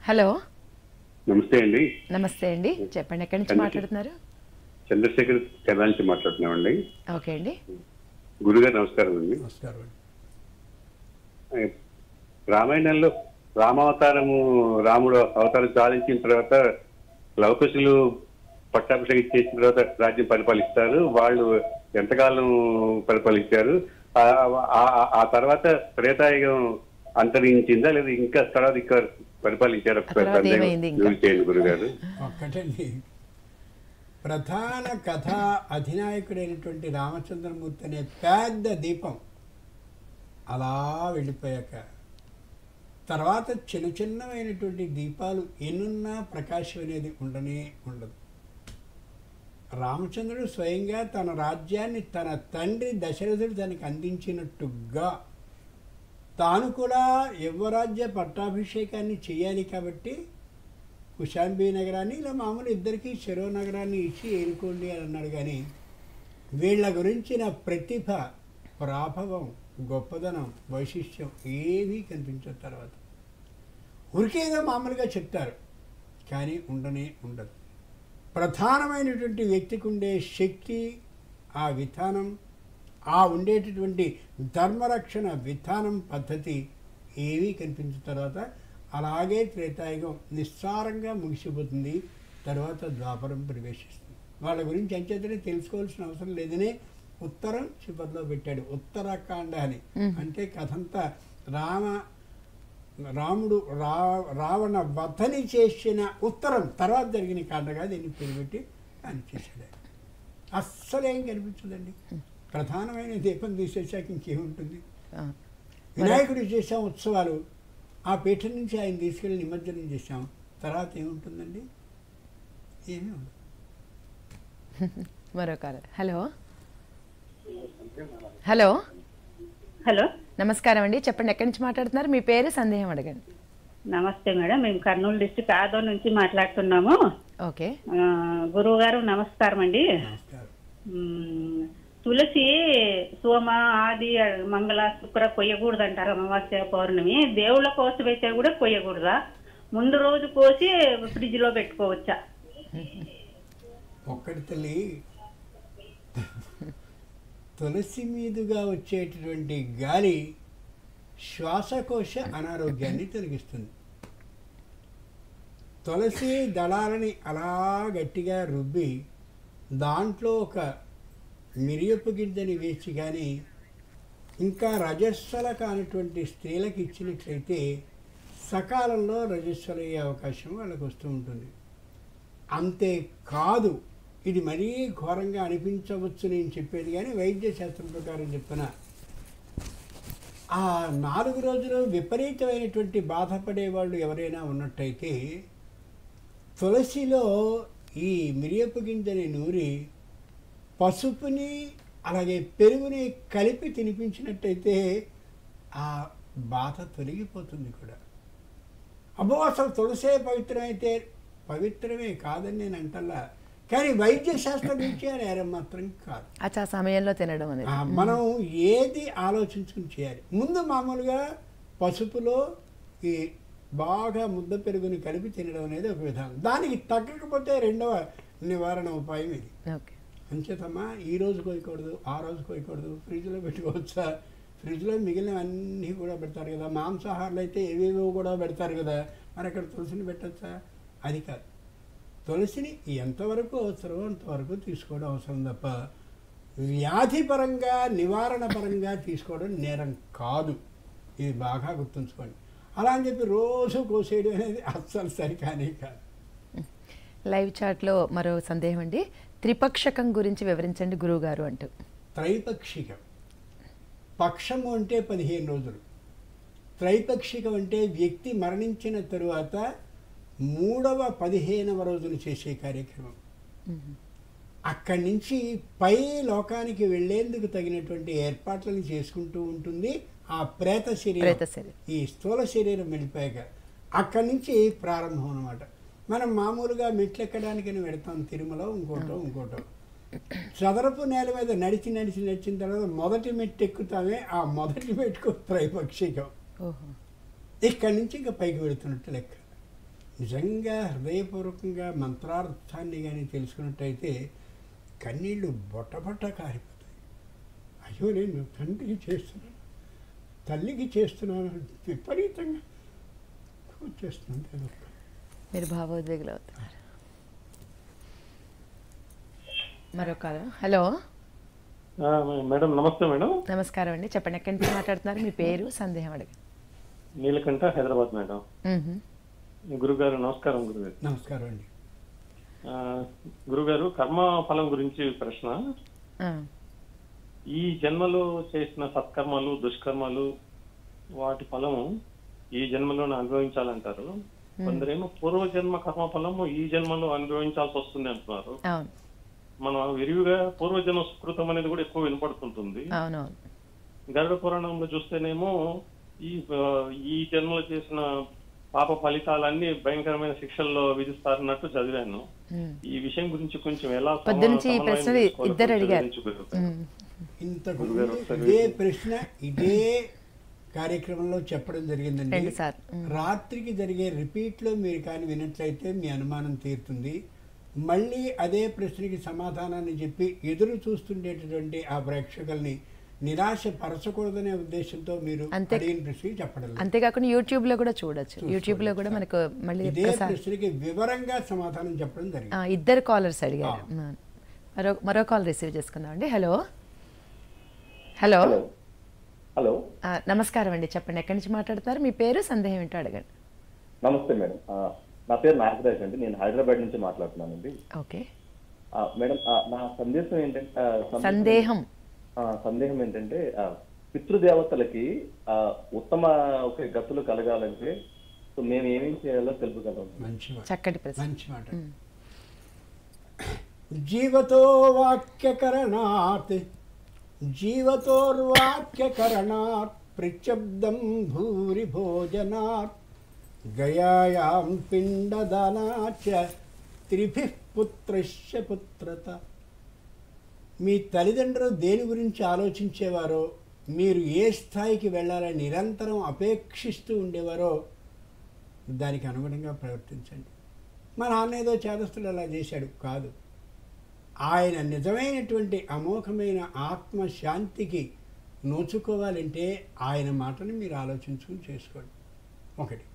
హలో నమస్తే అండి. నమస్తే అండి, చెప్పండి, ఎక్కడి నుంచి మాట్లాడుతున్నారు? చంద్రశేఖర్ కేరళ నుంచి మాట్లాడుతున్నామండి. ఓకే అండి. గురుగారు నమస్కారం అండి. నమస్కారం అండి. రామాయణంలో రామావతారము, రాముడు అవతారం సాధించిన తర్వాత లవకుశులు పట్టాభిషేకం చేసిన తర్వాత రాజ్యం పరిపాలిస్తారు. వాళ్ళు ఎంతకాలం పరిపాలించారు? ఆ తర్వాత త్రేతాయుగం అంతరించిందా లేదా ఇంకా తర్వాత ఇంకా పరిపాలించారు? గురుగారు ఒక్కటండి, ప్రధాన కథ అధినాయకుడైనటువంటి రామచంద్రమూర్తి అనే పెద్ద దీపం అలా వెళ్ళిపోయాక తర్వాత చిన్నమైనటువంటి దీపాలు ఎన్నున్నా ప్రకాశం అనేది ఉండదు. రామచంద్రుడు స్వయంగా తన రాజ్యాన్ని తన తండ్రి దశరథుడు తనకు అందించినట్టుగా తాను కూడా యువరాజ్య పట్టాభిషేకాన్ని చేయాలి కాబట్టి కుశాంబి నగరాన్ని ఇలా మామూలు ఇద్దరికి చెరో నగరాన్ని ఇచ్చి ఏలుకోండి అని అన్నాడు. కానీ వీళ్ళ గురించిన ప్రతిభ, ప్రాభవం, గొప్పదనం, వైశిష్ట్యం ఏమీ కనిపించదు. తర్వాత ఉరికేదో మామూలుగా చెప్తారు, కానీ ఉండదు. ప్రధానమైనటువంటి వ్యక్తికి ఉండే శక్తి, ఆ విధానం, ఆ ఉండేటటువంటి ధర్మరక్షణ విధానం, పద్ధతి ఏమీ కనిపించిన తర్వాత అలాగే త్రేతాయుగం నిస్సారంగా ముగిసిపోతుంది. తర్వాత ద్వాపరం ప్రవేశిస్తుంది. వాళ్ళ గురించి అంచేతనే తెలుసుకోవాల్సిన అవసరం లేదనే ఉత్తరం చివరిలో పెట్టాడు. ఉత్తరాఖండ అని. అంటే కథంతా రాముడు రావణ వధని చేసిన ఉత్తరం తర్వాత జరిగిన కాండగా దీన్ని పేరు పెట్టి ఆయన చేశాడు. అస్సలేం కనిపించదండి. ప్రధానమైన దీపం తీసేసాక ఇంకేముంటుంది? వినాయకుడు చేసాం ఉత్సవాలు, ఆ పీఠం నుంచి ఆయన తీసుకెళ్ళి నిమజ్జనం చేశాం, తర్వాత ఏముంటుందండి? ఏమీ ఉండదు. మరొక హలో హలో హలో నమస్కారం అండి, చెప్పండి. ఎక్కడి నుంచి మాట్లాడుతున్నారు? మీ పేరు, సందేహం అడగండి. నమస్తే మేడం, మేము కర్నూలు డిస్ట్రిక్ట్ ఆదో నుంచి మాట్లాడుతున్నాము. ఓకే. గురువు గారు నమస్కారం అండి. తులసి సోమ, ఆది, మంగళ, శుక్ర కొయ్యకూడదు అంటారు. అమావాస్య, పౌర్ణమి దేవుళ్ళ కోసం అయితే కూడా కొయ్యకూడదా? ముందు రోజు కోసి ఫ్రిడ్జ్ లో పెట్టుకోవచ్చా? ఒక్కటి తల్లి, తులసి మీదుగా వచ్చేటటువంటి గాలి శ్వాసకోశ అనారోగ్యాన్ని తొలగిస్తుంది. తులసి దళాలని అలా గట్టిగా రుబ్బి దాంట్లో ఒక మిరియపు గింజని వేసి కానీ ఇంకా రజస్వల కానటువంటి స్త్రీలకు ఇచ్చినట్లయితే సకాలంలో రజస్వల అయ్యే అవకాశం వాళ్ళకు వస్తూ ఉంటుంది. అంతే కాదు, ఇది మరీ ఘోరంగా అనిపించవచ్చు నేను చెప్పేది, కానీ వైద్య శాస్త్రం ప్రకారం చెప్తున్నా. ఆ 4 రోజులు విపరీతమైనటువంటి బాధపడే వాళ్ళు ఎవరైనా ఉన్నట్టయితే తులసిలో ఈ మిరియపు గింజని నూరి పసుపుని అలాగే పెరుగుని కలిపి తినిపించినట్టయితే ఆ బాధ తొలగిపోతుంది కూడా. అబ్బో అసలు తులసే పవిత్రమైతే పవిత్రమే కాదని నేను అంటల్లా, కానీ వైద్య శాస్త్రం నుంచి నేరం మాత్రం కాదు. ఆ సమయంలో తినడం అనేది మనం ఏది ఆలోచించుకుని చేయాలి. ముందు మామూలుగా పసుపులో ఈ బాగా ముద్ద పెరుగుని కలిపి తినడం అనేది ఒక విధానం. దానికి తగ్గకపోతే రెండవ నివారణ ఉపాయం ఇది. అంచేతమ్మా ఈ రోజు కోయకూడదు, ఆ రోజు కోయకూడదు, ఫ్రిడ్జ్లో పెట్టుకోవచ్చా? ఫ్రిడ్జ్లో మిగిలినవన్నీ కూడా పెడతారు కదా, మాంసాహారాలు అయితే ఏవేవో కూడా పెడతారు కదా, మరి అక్కడ తులసిని పెట్టచ్చా? అది కాదు. తులసిని ఎంతవరకు అవసరమో అంతవరకు తీసుకోవడం అవసరం తప్ప వ్యాధిపరంగా నివారణ పరంగా తీసుకోవడం నేరం కాదు. ఇది బాగా గుర్తుంచుకోండి. అలా అని చెప్పి రోజు కోసేయడం అనేది అస్సలు సరికానే కాదు. లైవ్ చాట్లో మరో సందేహం అండి, త్రిపక్షకం గురించి వివరించండి గురువుగారు అంటూ. త్రైపక్షికం, పక్షము అంటే 15 రోజులు, త్రైపక్షికం అంటే వ్యక్తి మరణించిన తరువాత 3వ 15వ రోజులు చేసే కార్యక్రమం. అక్కడి నుంచి పై లోకానికి వెళ్లేందుకు తగినటువంటి ఏర్పాట్లను చేసుకుంటూ ఉంటుంది ఆ ప్రేత శరీరం. ఈ స్థూల శరీరం వెళ్ళిపోయాక అక్కడి నుంచి ప్రారంభం అన్నమాట. మనం మామూలుగా మెట్లు ఎక్కడానికని వెడతాం, తిరుమల ఇంకోటో చదరపు నేల మీద నడిచిన తర్వాత మొదటి మెట్టు ఎక్కుతామే, ఆ మొదటి మెట్టుకు త్రైపక్షికం. ఇక్కడి నుంచి ఇంకా పైకి వెళుతున్నట్టు లెక్క. నిజంగా హృదయపూర్వకంగా మంత్రార్థాన్ని కానీ తెలుసుకున్నట్టయితే కన్నీళ్ళు బొట్టబొట్ట కారిపోతాయి. అయ్యో నేను తండ్రికి చేస్తున్నాను, తల్లికి చేస్తున్నాను, విపరీతంగా చేస్తున్నాను. మీరు భావోద్వేగులు అవుతున్నారు. మరొక హలో మేడం, నమస్తే మేడం. నమస్కారం అండి, చెప్పండి. ఎక్కడి నుంచి మాట్లాడుతున్నారు? మీ పేరు, సందేహం అడగండి. నీలకంఠ, హైదరాబాద్ మేడం. గురుగారు నమస్కారం. గురుగారు నమస్కారం అండి. గురుగారు, కర్మ ఫలం గురించి ప్రశ్న. ఈ జన్మలో చేసిన సత్కర్మలు, దుష్కర్మలు వాటి ఫలము ఈ జన్మలోనే అనుభవించాలంటారు. కొందరేమో పూర్వజన్మ కర్మ ఫలము ఈ జన్మలో అనుభవించాల్సి వస్తుంది అంటున్నారు. మనం విరివిగా పూర్వజన్మ సుకృతం అనేది కూడా ఎక్కువ వినపడుతుంటుంది. గరుడ పురాణంలో చూస్తేనేమో ఈ జన్మలో చేసిన పాప ఫలితాలన్నీ భయంకరమైన శిక్షల్లో విధిస్తారన్నట్టు చదివాను. ఈ విషయం గురించి కొంచెం ఎలా ఇద్దరు అడిగారు. ఇంతకు ఇదే ప్రశ్న ఇదే కార్యక్రమంలో చెప్పడం జరిగిందండి. రాత్రికి జరిగే రిపీట్లో మీరు కానీ విన్నట్లయితే మీ అనుమానం తీరుతుంది. మళ్ళీ అదే ప్రశ్నకి సమాధానాన్ని చెప్పి ఎదురు చూస్తుండేటటువంటి ఆ ప్రేక్షకుల్ని నిరాశ పరచకూడదనే ఉద్దేశంతో మీరు అడిగిన ప్రశ్నకి చెప్పడం. అంతేకాకుండా యూట్యూబ్ లో కూడా చూడొచ్చు. యూట్యూబ్ లో కూడా మనకు మళ్ళీ ఇదే ప్రశ్నకి వివరంగా సమాధానం చెప్పడం జరిగింది. ఇద్దరు కాలర్స్ అడిగారు. మరో కాల్ రిసీవ్ చేసుకుందాం అండి. హలో హలో హలో నమస్కారం అండి, చెప్పండి. ఎక్కడి నుంచి మాట్లాడుతున్నారు? మీ పేరు, సందేహం ఏంటో అడగండి. నమస్తే మేడం, నా పేరు నాగరాజ్ అండి. నేను హైదరాబాద్ నుంచి మాట్లాడుతున్నానండి. ఓకే మేడం, నా సందేశం ఏంటంటే సందేహం ఏంటంటే పితృదేవతలకి ఉత్తమ గతులు కలగాలంటే మేము ఏమేం చేయాలో తెలుపగలం. చక్కటి మంచి మాట. జీవతో వాక్యకరణాత్ జీవతోర్వాక్యకరణాత్ ప్రత్యబ్దం భూరి భోజనాత్ గయాయాం పిండదానాచ త్రిభిః పుత్రస్య పుత్రత. మీ తల్లిదండ్రులు దేని గురించి ఆలోచించేవారో, మీరు ఏ స్థాయికి వెళ్ళాలని నిరంతరం అపేక్షిస్తూ ఉండేవారో దానికి అనుగుణంగా ప్రవర్తించండి. మా నాన్న ఏదో చేదస్తుడు అలా చేశాడు కాదు. ఆయన నిజమైనటువంటి అమోఘమైన ఆత్మశాంతికి నోచుకోవాలంటే ఆయన మాటని మీరు ఆలోచించుకుని చేసుకోండి. ఒకటి,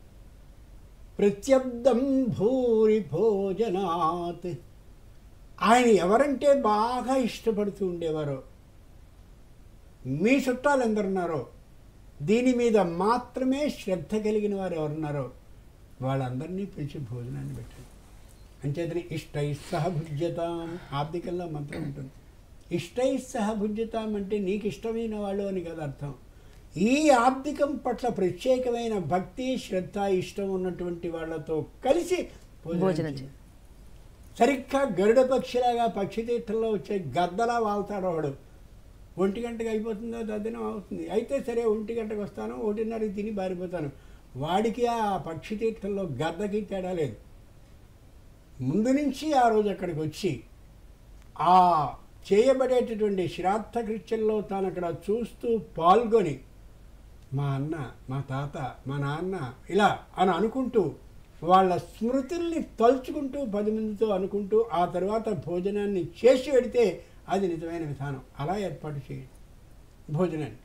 ప్రత్యబ్దం భూరి భోజనాత్. ఆయన ఎవరంటే బాగా ఇష్టపడుతూ ఉండేవారో, మీ చుట్టాలు ఎందరున్నారో, దీని మీద మాత్రమే శ్రద్ధ కలిగిన వారు ఎవరున్నారో వాళ్ళందరినీ పిలిచి భోజనాన్ని పెట్టండి. అంచేతనే ఇష్టై సహ భుజ్యతాం ఆబ్దికంలో మంత్రం ఉంటుంది. ఇష్టై సహ భుజ్యతాం అంటే నీకు ఇష్టమైన వాళ్ళు అని కదా అర్థం. ఈ ఆబ్దికం పట్ల ప్రత్యేకమైన భక్తి, శ్రద్ధ, ఇష్టం ఉన్నటువంటి వాళ్ళతో కలిసి భోజనం చేయాలి. సరిగ్గా గరుడ పక్షిలాగా పక్షి తీర్థంలో వచ్చే గద్దలా వాళ్తాడు వాడు. 1 గంటకు అయిపోతుందో దర్శనం అవుతుంది, అయితే సరే 1 గంటకు వస్తాను, 1:30కి తిని బారిపోతాను. వాడికి ఆ పక్షి తీర్థంలో గద్దకి తేడా లేదు. ముందు నుంచి ఆ రోజు అక్కడికి వచ్చి ఆ చేయబడేటటువంటి శ్రాద్ధ కృత్యంలో తాను అక్కడ చూస్తూ పాల్గొని మా అన్న, మా తాత, మా నాన్న ఇలా అని అనుకుంటూ వాళ్ళ స్మృతుల్ని తలుచుకుంటూ 10 మందితో అనుకుంటూ ఆ తర్వాత భోజనాన్ని చేసి పెడితే అది నిజమైన విధానం. అలా ఏర్పాటు చేయండి భోజనాన్ని.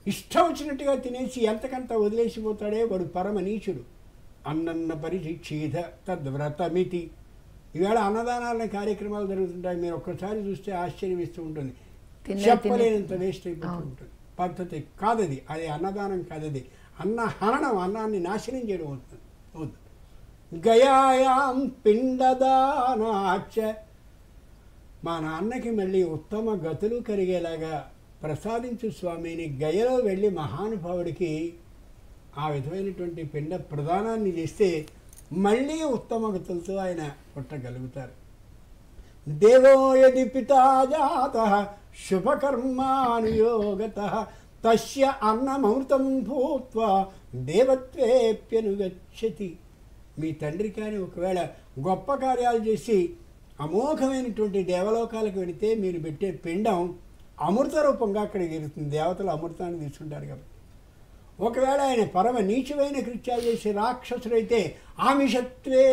ఇష్టం వచ్చినట్టుగా తినేసి ఎంతకంత వదిలేసిపోతాడే వాడు పరమ నీచుడు. అన్నన్న పరిశిక్షీధ తద్వ్రతమితి. ఈవేళ అన్నదానాల కార్యక్రమాలు జరుగుతుంటాయి. మీరు ఒక్కసారి చూస్తే ఆశ్చర్యం ఇస్తూ ఉంటుంది. చెప్పలేనంత వేస్ట్ అయిపోతూ ఉంటుంది. పద్ధతి కాదది, అది అన్నదానం కాదది. అన్న హరణం, అన్నాన్ని నాశనం చేయడం అవుతుంది. గయాయాం పిండదానాచ. మా నాన్నకి మళ్ళీ ఉత్తమ గతులు కలిగేలాగా ప్రసాదించు స్వామిని గయలో వెళ్ళి మహానుభావుడికి ఆ విధమైనటువంటి పిండ ప్రదానాన్ని చేస్తే మళ్ళీ ఉత్తమ గతులతో ఆయన పుట్టగలుగుతారు. దేవో యది పితా జాతః శుభకర్మానుయోగతః తస్య అన్నమృతం భూత్వా దేవత్వేప్యనుగచ్చతి. మీ తండ్రి కానీ ఒకవేళ గొప్ప కార్యాలు చేసి అమోఘమైనటువంటి దేవలోకాలకు వెళితే మీరు పెట్టే పిండం అమృత రూపంగా అక్కడికి వెళుతుంది. దేవతలు అమృతాన్ని తీసుకుంటారు కాబట్టి. ఒకవేళ ఆయన పరమ నీచమైన కృత్యాలు చేసి రాక్షసుడైతే ఆమిషత్వే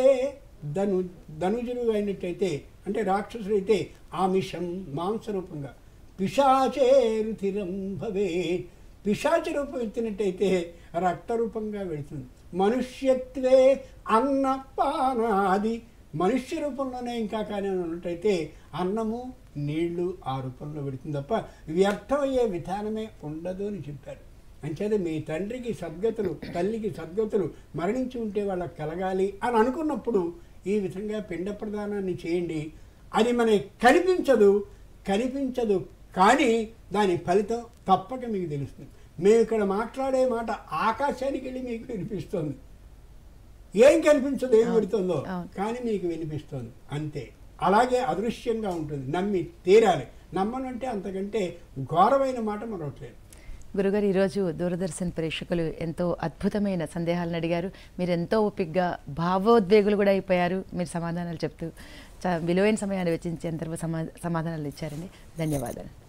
ధనుజుడు అయినట్టయితే, అంటే రాక్షసుడైతే ఆమిషం మాంసరూపంగా, పిశాచే రుధిరం భవే, పిశాచ రూపం ఎత్తినట్టయితే రక్తరూపంగా వెళుతుంది. మనుష్యత్వే అన్నపానాది, మనుష్య రూపంలోనే ఇంకా కానీ ఉన్నట్టయితే అన్నము నీళ్లు ఆ రూపంలో పెడుతుంది తప్ప వ్యర్థమయ్యే విధానమే ఉండదు అని చెప్పారు. అంచేత మీ తండ్రికి సద్గతులు, తల్లికి సద్గతులు మరణించి ఉంటే వాళ్ళకి కలగాలి అని అనుకున్నప్పుడు ఈ విధంగా పిండ ప్రదానాన్ని చేయండి. అది మనకి కనిపించదు కానీ దాని ఫలితం తప్పక మీకు తెలుస్తుంది. మేము ఇక్కడ మాట్లాడే మాట ఆకాశానికి వెళ్ళి మీకు వినిపిస్తుంది. ఏం కనిపించదు, ఏం పెడుతుందో కానీ మీకు వినిపిస్తుంది అంతే. అలాగే అదృశ్యంగా ఉంటుంది. నమ్మి తీరాలి. నమ్మనంటే అంతకంటే ఘోరమైన మాట మరొకట్లేదు. గురుగారు, ఈరోజు దూరదర్శన్ ప్రేక్షకులు ఎంతో అద్భుతమైన సందేహాలను అడిగారు. మీరు ఎంతో ఓపికగా భావోద్వేగులు కూడా అయిపోయారు మీరు సమాధానాలు చెప్తూ. విలువైన సమయాన్ని వెచ్చించి ఎంతో సమాధానాలు ఇచ్చారండి. ధన్యవాదాలు.